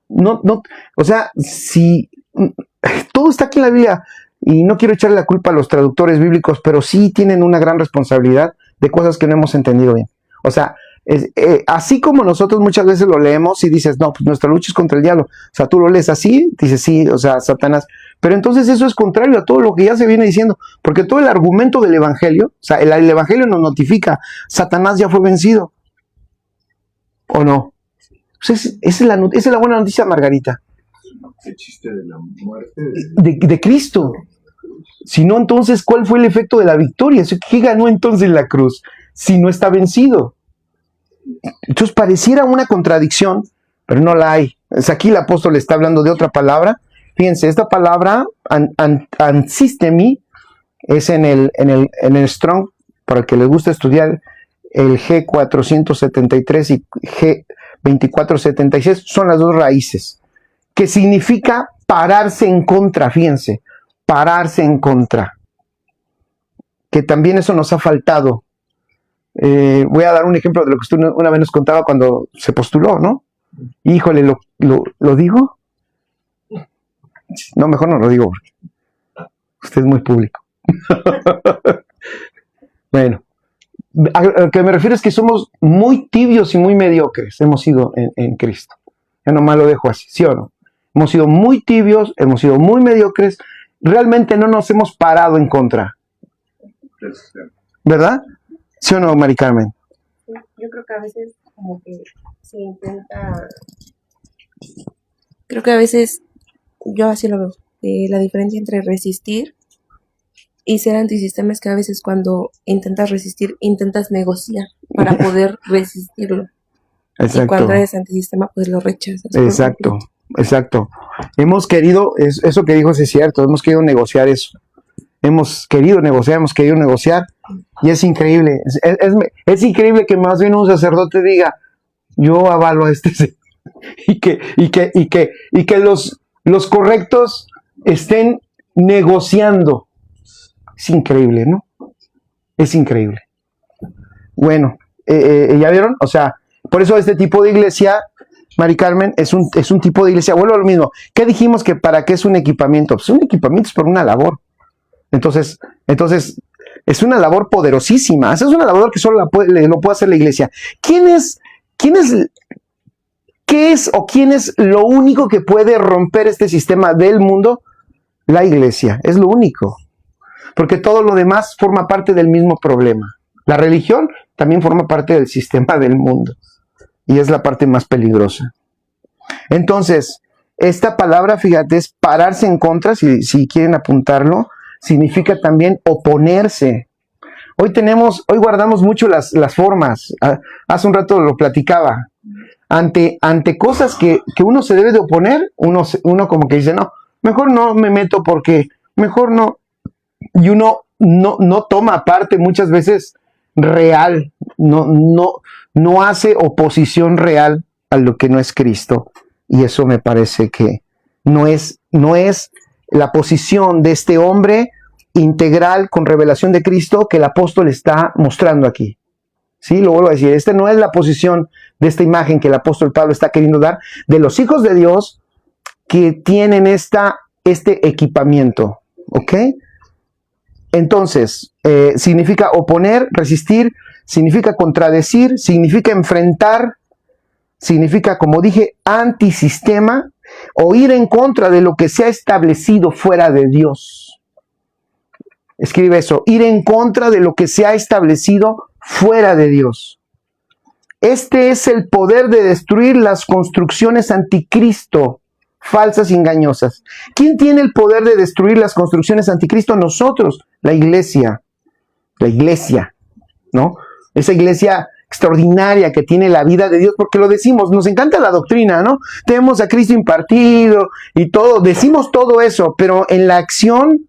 o sea, si todo está aquí en la Biblia, y no quiero echarle la culpa a los traductores bíblicos, pero sí tienen una gran responsabilidad de cosas que no hemos entendido bien. O sea, así como nosotros muchas veces lo leemos y dices, no, pues nuestra lucha es contra el diablo. O sea, tú lo lees así, dices, sí, o sea, Satanás. Pero entonces eso es contrario a todo lo que ya se viene diciendo, porque todo el argumento del Evangelio, o sea, el Evangelio nos notifica, Satanás ya fue vencido. ¿O no? Pues esa es la buena noticia, Margarita.
El chiste de la muerte
De Cristo. Si no, entonces, ¿cuál fue el efecto de la victoria? ¿Qué ganó entonces la cruz? Si no está vencido. Entonces pareciera una contradicción, pero no la hay. Aquí el apóstol está hablando de otra palabra. Fíjense, esta palabra, ansistemi, es en el Strong, para el que les gusta estudiar, el G473 y G2476, son las dos raíces, que significa pararse en contra, fíjense, pararse en contra. Que también eso nos ha faltado. Voy a dar un ejemplo de lo que usted una vez nos contaba cuando se postuló, ¿no? Híjole, ¿lo digo? No, mejor no lo digo porque usted es muy público. Bueno, a lo que me refiero es que somos muy tibios y muy mediocres, hemos sido en Cristo. Yo nomás lo dejo así, ¿sí o no? Hemos sido muy tibios, hemos sido muy mediocres, realmente no nos hemos parado en contra. ¿Verdad? ¿Sí o no, Mari Carmen?
Yo creo que a veces como que se intenta... Creo que a veces, yo así lo veo, la diferencia entre resistir y ser antisistema es que a veces cuando intentas resistir, intentas negociar para poder resistirlo.
Exacto.
Y cuando eres antisistema, pues lo rechazas.
Exacto, exacto. Hemos querido, eso que dijo es cierto, hemos querido negociar eso. Hemos querido negociar, y es increíble. Es increíble que más bien un sacerdote diga, yo avalo a este señor, y que los correctos estén negociando. Es increíble, ¿no? Es increíble. Bueno, ¿ya vieron? O sea, por eso este tipo de iglesia, Mari Carmen, es un tipo de iglesia. Vuelvo a lo mismo. ¿Qué dijimos que para qué es un equipamiento? Pues un equipamiento es por una labor. Entonces, es una labor poderosísima. Esa es una labor que solo lo puede hacer la iglesia. ¿Quién es lo único que puede romper este sistema del mundo? La iglesia. Es lo único. Porque todo lo demás forma parte del mismo problema. La religión también forma parte del sistema del mundo. Y es la parte más peligrosa. Entonces, esta palabra, fíjate, es pararse en contra, si quieren apuntarlo, significa también oponerse. Hoy guardamos mucho las formas. Hace un rato lo platicaba. Ante cosas que uno se debe de oponer, uno como que dice, no, mejor no me meto porque mejor no. Y uno no toma parte muchas veces real, no hace oposición real a lo que no es Cristo. Y eso me parece que no es la posición de este hombre integral con revelación de Cristo que el apóstol está mostrando aquí. Sí, lo vuelvo a decir, esta no es la posición de esta imagen que el apóstol Pablo está queriendo dar de los hijos de Dios que tienen este equipamiento, ¿ok? Entonces, significa oponer, resistir, significa contradecir, significa enfrentar, significa, como dije, antisistema o ir en contra de lo que se ha establecido fuera de Dios. Escribe eso, ir en contra de lo que se ha establecido fuera de Dios. Este es el poder de destruir las construcciones anticristo, falsas y engañosas. ¿Quién tiene el poder de destruir las construcciones anticristo? Nosotros, la iglesia, ¿no? Esa iglesia extraordinaria que tiene la vida de Dios, porque lo decimos, nos encanta la doctrina, ¿no? Tenemos a Cristo impartido y todo, decimos todo eso, pero en la acción,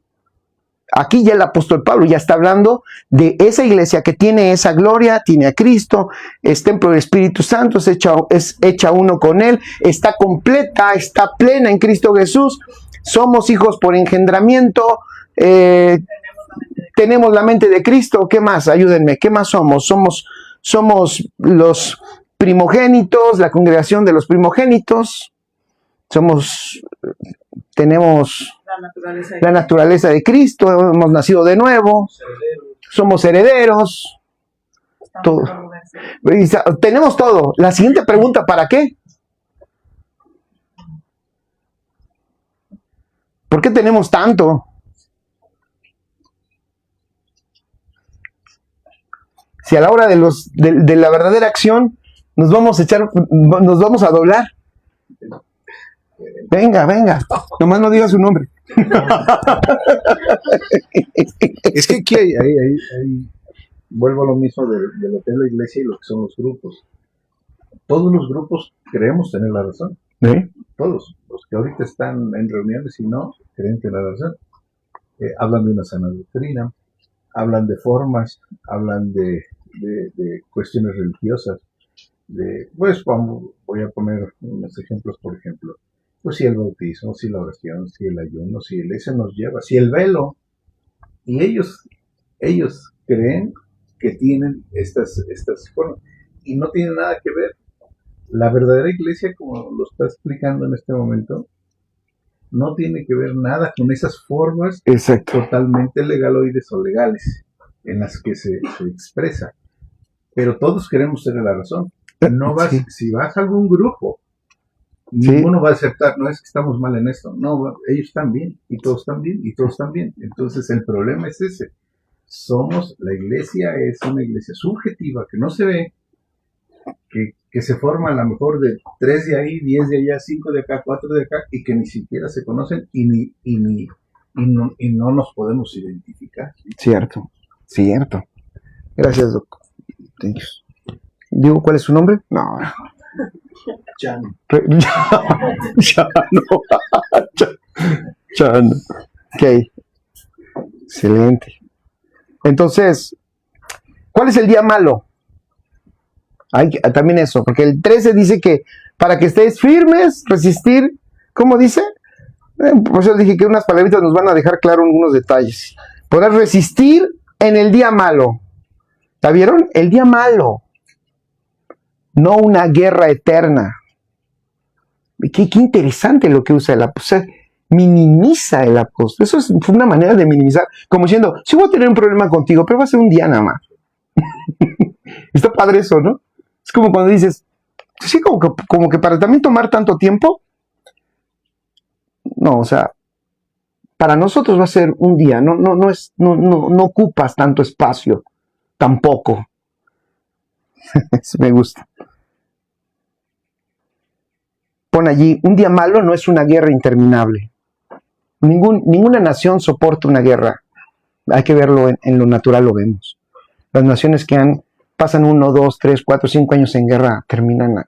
aquí ya el apóstol Pablo ya está hablando de esa iglesia que tiene esa gloria, tiene a Cristo, es templo del Espíritu Santo, es hecha uno con Él, está completa, está plena en Cristo Jesús, somos hijos por engendramiento, tenemos la mente de Cristo. ¿Qué más? Ayúdenme, ¿qué más somos? Somos los primogénitos, la congregación de los primogénitos, tenemos la naturaleza de Cristo, hemos nacido de nuevo, somos herederos, todo. Tenemos todo. La siguiente pregunta, ¿para qué? ¿Por qué tenemos tanto? Si a la hora de la verdadera acción nos vamos a doblar. Venga, nomás no diga su nombre.
Es que aquí hay vuelvo a lo mismo de lo que es la iglesia y lo que son los grupos. Todos los grupos creemos tener la razón.
¿Sí?
Todos. Los que ahorita están en reuniones y no, creen tener la razón. Hablan de una sana doctrina, hablan de formas, hablan de cuestiones religiosas. Pues voy a poner unos ejemplos, por ejemplo. Pues si el bautismo, si la oración, si el ayuno, si ese nos lleva, si el velo. Y ellos creen que tienen estas formas. Y no tienen nada que ver. La verdadera iglesia, como lo está explicando en este momento, no tiene que ver nada con esas formas.
Exacto.
Totalmente legaloides o legales en las que se expresa. Pero todos queremos tener la razón.
Sí.
Si vas a algún grupo,
Sí.
ninguno va a aceptar, no es que estamos mal en esto. No, ellos están bien, y todos están bien, y todos están bien. Entonces el problema es ese. La iglesia es una iglesia subjetiva que no se ve, que se forma a lo mejor de 3 de ahí, 10 de allá, 5 de acá, 4 de acá, y que ni siquiera se conocen y no nos podemos identificar.
Cierto. Gracias, doctor. ¿Digo cuál es su nombre? No.
Chano.
Chano. Ok. Excelente. Entonces, ¿cuál es el día malo? También eso, porque el 13 dice que para que estéis firmes, resistir, ¿cómo dice? Por eso dije que unas palabritas nos van a dejar claro algunos detalles. Poder resistir en el día malo. ¿La vieron? El día malo. No una guerra eterna. Qué interesante lo que usa el apóstol. Minimiza el apóstol. Eso es una manera de minimizar. Como diciendo, sí voy a tener un problema contigo, pero va a ser un día nada más. Está padre eso, ¿no? Es como cuando dices, sí, como que para también tomar tanto tiempo. No, o sea, para nosotros va a ser un día. No ocupas tanto espacio. Tampoco. Me gusta. Pon allí, un día malo no es una guerra interminable. Ninguna nación soporta una guerra. Hay que verlo en lo natural, lo vemos. Las naciones que pasan 1, 2, 3, 4, 5 años en guerra terminan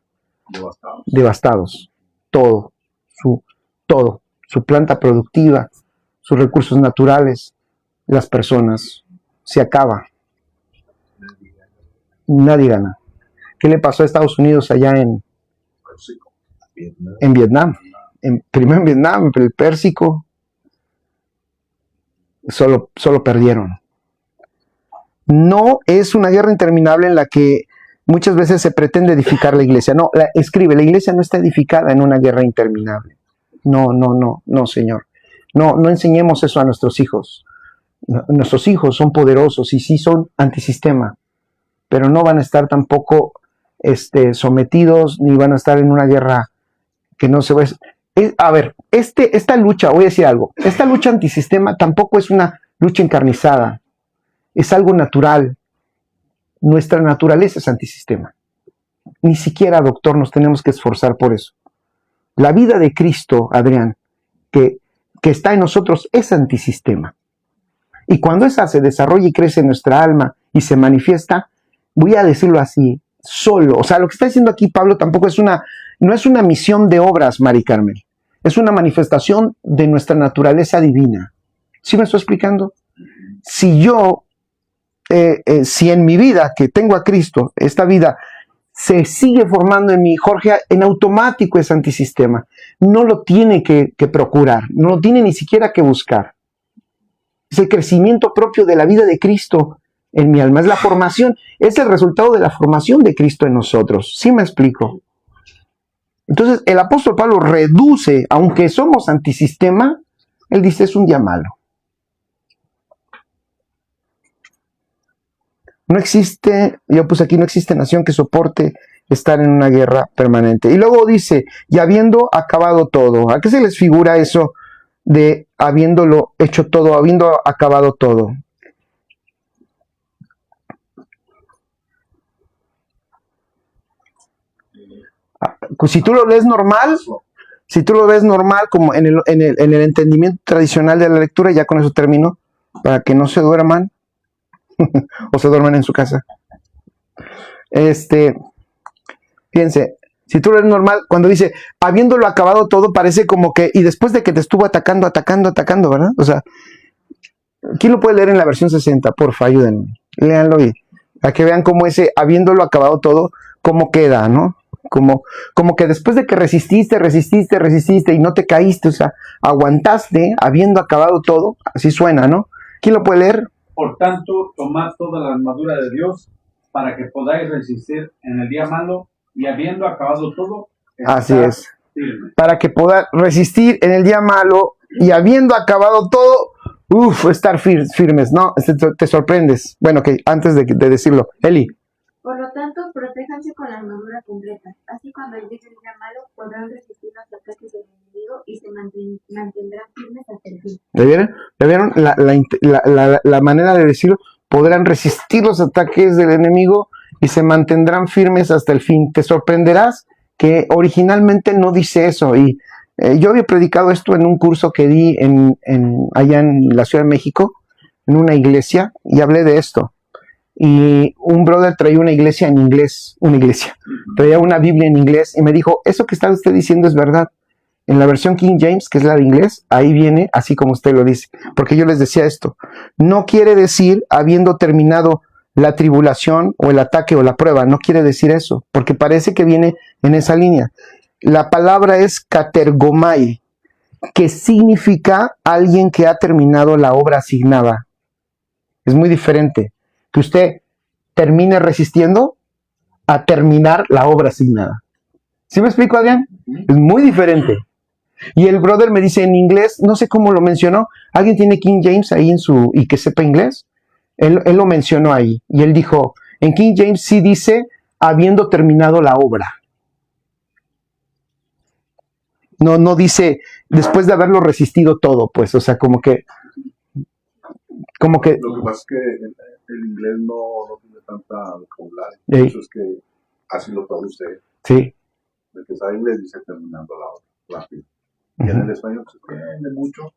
devastados. Todo, su planta productiva, sus recursos naturales, las personas, se acaba. Nadie gana. ¿Qué le pasó a Estados Unidos allá en Vietnam? Primero en Vietnam, el Pérsico, solo perdieron. No es una guerra interminable en la que muchas veces se pretende edificar la iglesia. No, la iglesia no está edificada en una guerra interminable. No, Señor. No enseñemos eso a nuestros hijos. Nuestros hijos son poderosos y sí son antisistema, pero no van a estar tampoco sometidos ni van a estar en una guerra que no se va a ver, esta lucha, voy a decir algo, esta lucha antisistema tampoco es una lucha encarnizada, es algo natural. Nuestra naturaleza es antisistema. Ni siquiera, doctor, nos tenemos que esforzar por eso. La vida de Cristo, Adrián, que está en nosotros, es antisistema. Y cuando esa se desarrolla y crece en nuestra alma y se manifiesta, voy a decirlo así, solo. O sea, lo que está diciendo aquí Pablo tampoco no es una misión de obras, Mari Carmen. Es una manifestación de nuestra naturaleza divina. ¿Sí me estoy explicando? Si en mi vida, que tengo a Cristo, esta vida se sigue formando en mí, Jorge, en automático es antisistema. No lo tiene que procurar, no lo tiene ni siquiera que buscar. Es el crecimiento propio de la vida de Cristo en mi alma, es la formación, es el resultado de la formación de Cristo en nosotros. ¿Sí me explico? Entonces, el apóstol Pablo reduce, aunque somos antisistema, él dice es un día malo. No existe, yo puse aquí, no existe nación que soporte estar en una guerra permanente. Y luego dice, y habiendo acabado todo. ¿A qué se les figura eso de habiéndolo hecho todo, habiendo acabado todo? Si tú lo ves normal, como en el entendimiento tradicional de la lectura, ya con eso termino, para que no se duerman, o se duerman en su casa. Fíjense, si tú lo ves normal, cuando dice, habiéndolo acabado todo, parece como que, y después de que te estuvo atacando, ¿verdad? O sea, ¿quién lo puede leer en la versión 60? Porfa, ayúdenme. Léanlo y a que vean cómo habiéndolo acabado todo, cómo queda, ¿no? Como que después de que resististe y no te caíste, o sea, aguantaste, habiendo acabado todo, así suena, ¿no? ¿Quién lo puede leer?
Por tanto, tomad toda la armadura de Dios para que podáis resistir en el día malo y habiendo acabado todo,
así es.
firme.
Para que pueda resistir en el día malo y habiendo acabado todo, estar firmes, ¿no? Te sorprendes. Bueno, que antes de decirlo, Eli.
Por lo tanto, protéjanse con la armadura completa. Así cuando llegue el día malo, podrán resistir los ataques del enemigo y se mantendrán firmes hasta el fin.
¿Ya vieron la manera de decirlo? Podrán resistir los ataques del enemigo y se mantendrán firmes hasta el fin. Te sorprenderás que originalmente no dice eso. Y yo había predicado esto en un curso que di allá en la Ciudad de México, en una iglesia, y hablé de esto. Y un brother traía traía una Biblia en inglés y me dijo, eso que está usted diciendo es verdad. En la versión King James, que es la de inglés, ahí viene así como usted lo dice. Porque yo les decía esto, no quiere decir habiendo terminado la tribulación o el ataque o la prueba, no quiere decir eso, porque parece que viene en esa línea. La palabra es katergomai, que significa alguien que ha terminado la obra asignada. Es muy diferente que usted termine resistiendo a terminar la obra asignada. ¿Sí me explico, Adrián? Es muy diferente. Y el brother me dice en inglés, no sé cómo lo mencionó, ¿alguien tiene King James ahí y que sepa inglés? Él lo mencionó ahí. Y él dijo, en King James sí dice, habiendo terminado la obra. No dice, después de haberlo resistido todo, pues, o sea, como que...
Lo que pasa es que el inglés no tiene tanta vocabulario. Por eso es que así lo traduce.
Sí.
El que sabe inglés dice terminando la obra rápido. Y en el español se tiene mucho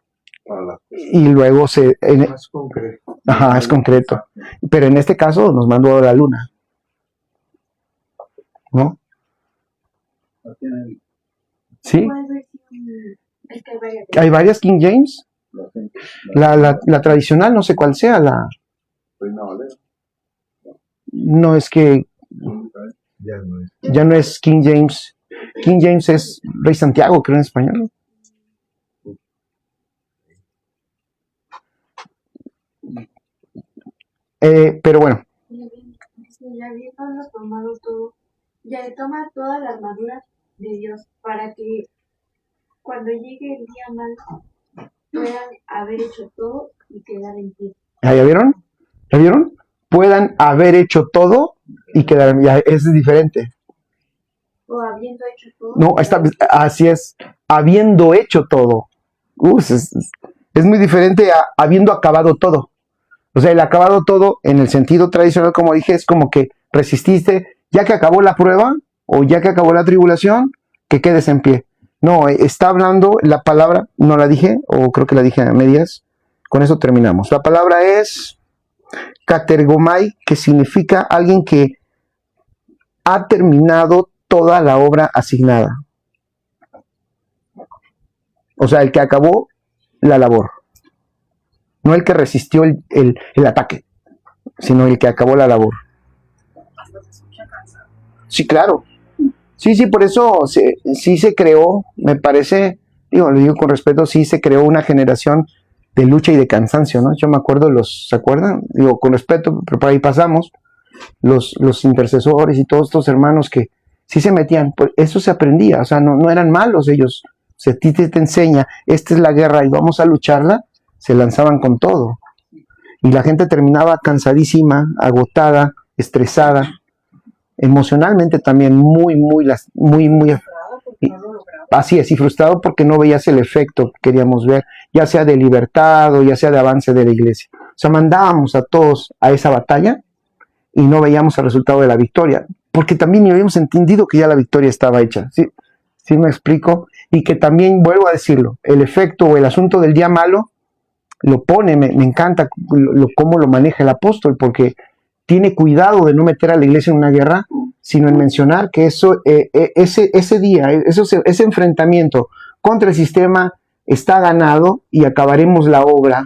y luego
Más concreto.
ajá, es concreto. Pero en este caso nos mandó a la luna, ¿no? ¿Sí?
¿Cuál versión? Es que hay varias.
Hay varias King James. La tradicional, no sé cuál sea, no es que
Ya no es.
ya no es King James. King James es Rey Santiago, creo en español. Pero bueno,
Ya habiendo tomado todo, ya toma toda la armadura de Dios para que cuando llegue el día malo puedan haber hecho todo y quedar en pie.
¿ya vieron? ¿Ya vieron? Puedan haber hecho todo y quedar, ya, es diferente.
O habiendo hecho todo.
No, así es, habiendo hecho todo. Es muy diferente a habiendo acabado todo. O sea, el acabado todo, en el sentido tradicional, como dije, es como que resististe, ya que acabó la prueba, o ya que acabó la tribulación, que quedes en pie. No, está hablando, la palabra, no la dije, o creo que la dije a medias, con eso terminamos. La palabra es katergomai, que significa alguien que ha terminado toda la obra asignada. O sea, el que acabó la labor. No el que resistió el ataque, sino el que acabó la labor. Sí, claro. Sí, por eso sí se creó, me parece, lo digo con respeto, sí se creó una generación de lucha y de cansancio, ¿no? Yo me acuerdo, ¿se acuerdan? Digo, con respeto, pero por ahí pasamos, los intercesores y todos estos hermanos que sí se metían, pues eso se aprendía, o sea, no eran malos ellos. Si a ti te enseña, esta es la guerra y vamos a lucharla, se lanzaban con todo. Y la gente terminaba cansadísima, agotada, estresada, emocionalmente también muy, así es, y frustrado porque no veías el efecto que queríamos ver, ya sea de libertad o ya sea de avance de la iglesia. O sea, mandábamos a todos a esa batalla y no veíamos el resultado de la victoria, porque también habíamos entendido que ya la victoria estaba hecha. ¿Sí me explico? Y que también, vuelvo a decirlo, el efecto o el asunto del día malo lo pone, me encanta cómo lo maneja el apóstol, porque tiene cuidado de no meter a la iglesia en una guerra, sino en mencionar que ese día, ese enfrentamiento contra el sistema está ganado y acabaremos la obra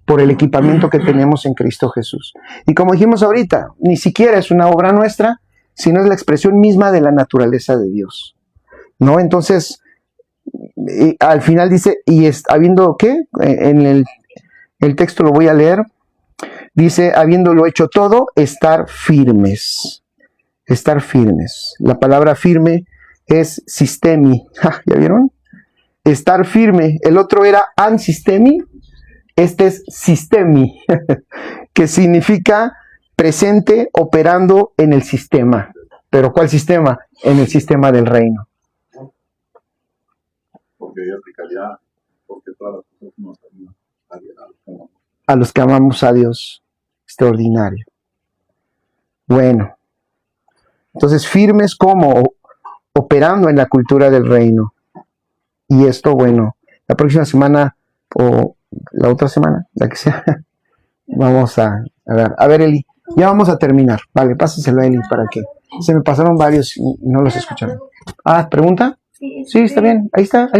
por el equipamiento que tenemos en Cristo Jesús. Y como dijimos ahorita, ni siquiera es una obra nuestra, sino es la expresión misma de la naturaleza de Dios, ¿no? Entonces, al final dice, y habiendo, ¿qué? En el texto lo voy a leer, dice, habiéndolo hecho todo, estar firmes. Estar firmes. La palabra firme es sistemi. ¿Ya vieron? Estar firme. El otro era ansistemi. Este es sistemi, que significa presente operando en el sistema. ¿Pero cuál sistema? En el sistema del reino.
Porque ella aplicaría, porque todas las cosas nos ayudan
a los que amamos a Dios. Extraordinario. Bueno, entonces firmes como operando en la cultura del reino. Y esto, bueno, la próxima semana o la otra semana, la que sea, vamos a ver, Eli, ya vamos a terminar. Vale, pásenselo a Eli para que se me pasaron varios y no los escucharon. ¿Pregunta? Sí, está bien, ahí está.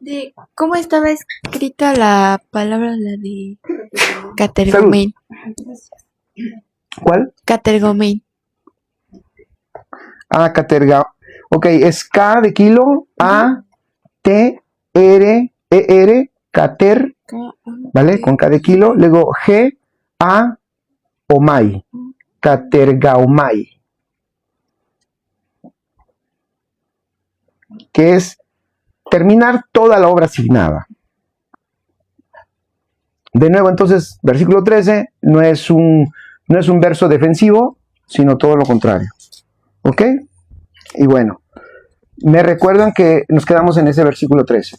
De cómo estaba escrita la palabra, la de Catergomen.
¿Cuál?
Catergomen.
Caterga. Ok, es K de kilo, A, T, R, E, R, Cater, ¿vale? Con K de kilo, luego G, A, Omai. Catergaomai. Que es terminar toda la obra asignada. De nuevo, entonces, versículo 13 no es un verso defensivo, sino todo lo contrario. ¿Ok? Y bueno, me recuerdan que nos quedamos en ese versículo 13.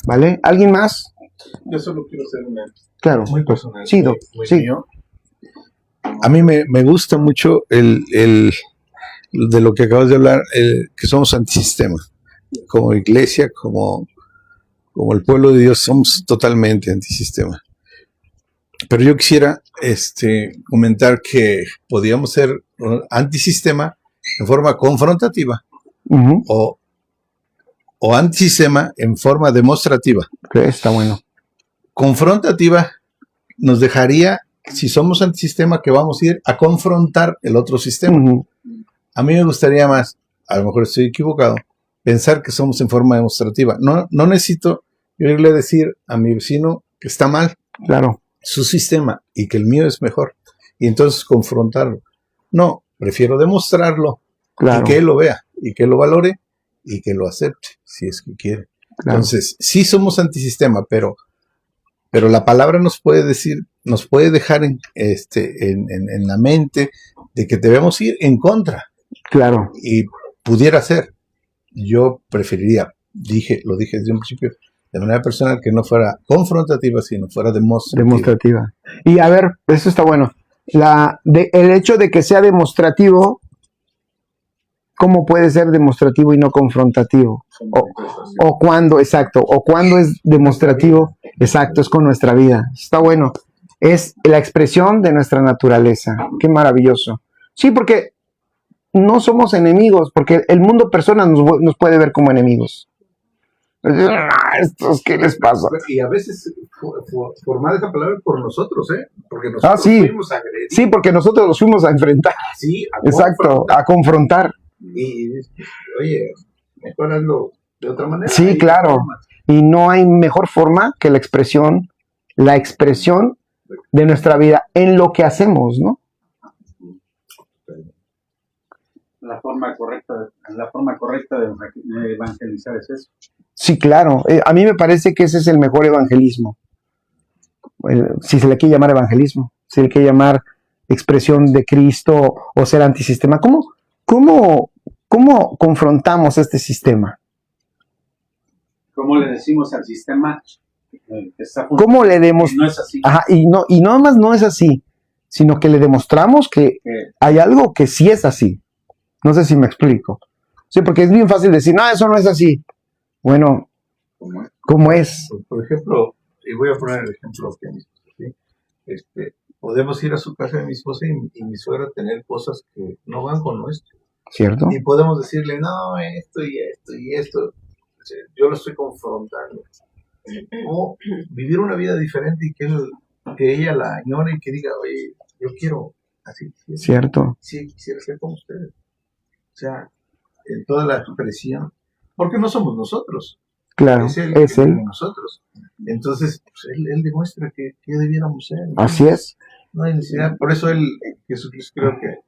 ¿Vale? ¿Alguien más?
Yo solo quiero hacer una...
Claro.
Muy personal.
Sí, sí.
Mío. A mí me gusta mucho el de lo que acabas de hablar, que somos antisistema, como iglesia, como como el pueblo de Dios, somos totalmente antisistema. Pero yo quisiera comentar que podíamos ser antisistema en forma confrontativa
Ujú.
o antisistema en forma demostrativa.
Ok, está bueno.
Confrontativa nos dejaría, si somos antisistema, que vamos a ir a confrontar el otro sistema.
Ujú.
A mí me gustaría más, a lo mejor estoy equivocado, pensar que somos en forma demostrativa. No necesito yo irle a decir a mi vecino que está mal
Claro,
su sistema y que el mío es mejor. Y entonces confrontarlo. No, prefiero demostrarlo
claro,
y que él lo vea y que lo valore y que lo acepte, si es que quiere.
claro.
Entonces, sí somos antisistema, pero la palabra nos puede decir, nos puede dejar en la mente de que debemos ir en contra.
Claro,
Y pudiera ser, yo preferiría, lo dije desde un principio, de manera personal, que no fuera confrontativa, sino fuera demostrativa.
demostrativa. Y a ver, eso está bueno. El hecho de que sea demostrativo, ¿cómo puede ser demostrativo y no confrontativo? O cuándo, exacto, o cuándo es demostrativo, exacto, es con nuestra vida. Está bueno. Es la expresión de nuestra naturaleza. Qué maravilloso. Sí, porque no somos enemigos, porque el mundo personas nos puede ver como enemigos. ¿Estos qué les pasa?
Y a veces formar esa palabra por nosotros, porque nosotros
sí.
fuimos agredidos.
Sí, porque nosotros los fuimos a enfrentar.
Sí,
Exacto, a confrontar.
Y, oye, mejor hazlo de otra manera.
Sí,
Hay
claro.
formas.
Y no hay mejor forma que la expresión de nuestra vida en lo que hacemos, ¿no?
La forma correcta de evangelizar es eso.
Sí, claro. A mí me parece que ese es el mejor evangelismo. Si se le quiere llamar evangelismo, si se le quiere llamar expresión de Cristo o ser antisistema. ¿Cómo confrontamos este sistema?
¿Cómo le decimos al sistema que está
¿Cómo le demos?
no es así?
Ajá, y no nada más no es así, sino que le demostramos que hay algo que sí es así. No sé si me explico. Sí, porque es bien fácil decir, no, eso no es así. Bueno, ¿cómo es?
Por ejemplo, y voy a poner el ejemplo que mi esposa, ¿sí? Podemos ir a su casa de mi esposa y mi suegra tener cosas que no van con nuestro.
¿Cierto?
Y podemos decirle, no, esto y esto y esto. O sea, yo lo estoy confrontando. O vivir una vida diferente y que ella la añore y que diga, oye, yo quiero así.
¿Cierto?
Sí, quisiera ser como ustedes. O sea, en toda la expresión. Porque no somos nosotros.
Claro,
Es él. Nosotros. Entonces, pues, él demuestra que debiéramos ser.
Así es.
No hay necesidad. Por eso Jesucristo, creo que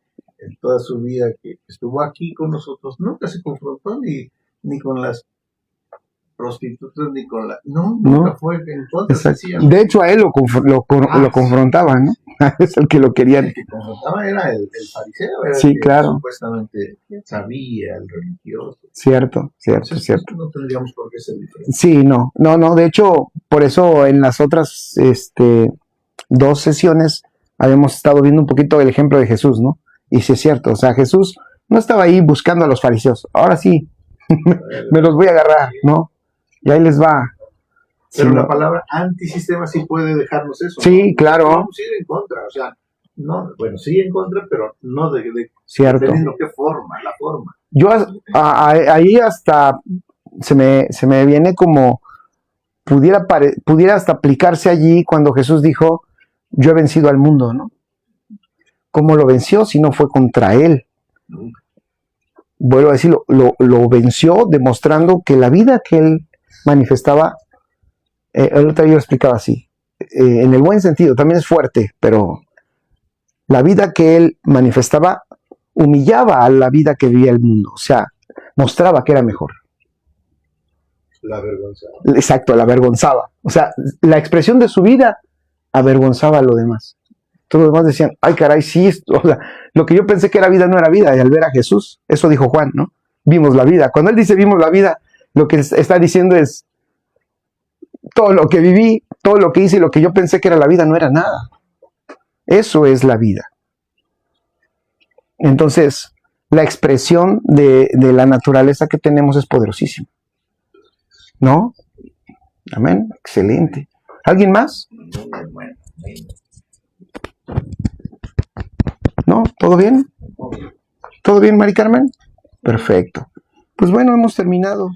en toda su vida que estuvo aquí con nosotros, nunca se confrontó ni con las prostitutas, ni con la... nunca fue en contra.
De hecho, a él lo confrontaba, ¿no? Es el que lo querían.
El que confrontaba era el fariseo, era
sí,
el que
claro.
Supuestamente sabía, el religioso.
Cierto.
No tendríamos por qué ser diferentes.
Sí, no. De hecho, por eso en las otras 2 sesiones habíamos estado viendo un poquito el ejemplo de Jesús, ¿no? Y sí es cierto, o sea, Jesús no estaba ahí buscando a los fariseos. Ahora sí, me los voy a agarrar, ¿no? Y ahí les va.
Pero
sí,
la palabra antisistema sí puede dejarnos eso.
Sí,
¿no?
claro.
Vamos a ir en contra, o sea, no, bueno, sí en contra, pero no de
cierto.
dependiendo qué forma, la forma.
Yo ahí hasta se me viene como pudiera hasta aplicarse allí cuando Jesús dijo, yo he vencido al mundo, ¿no? ¿Cómo lo venció si no fue contra él? Vuelvo a decirlo, lo venció demostrando que la vida que él manifestaba, el otro día yo explicaba así, en el buen sentido, también es fuerte, pero la vida que él manifestaba humillaba a la vida que vivía el mundo, o sea, mostraba que era mejor.
La avergonzaba.
Exacto, la avergonzaba. O sea, la expresión de su vida avergonzaba a lo demás. Todos los demás decían, ay caray, sí, o sea, lo que yo pensé que era vida no era vida, y al ver a Jesús, eso dijo Juan, ¿no? Vimos la vida. Cuando él dice vimos la vida, lo que está diciendo es, todo lo que viví, todo lo que hice y lo que yo pensé que era la vida no era nada. Eso es la vida. Entonces, la expresión de la naturaleza que tenemos es poderosísima, ¿no? Amén. Excelente. ¿Alguien más? ¿No? ¿Todo bien? ¿Todo bien, Mari Carmen? Perfecto. Pues bueno, hemos terminado.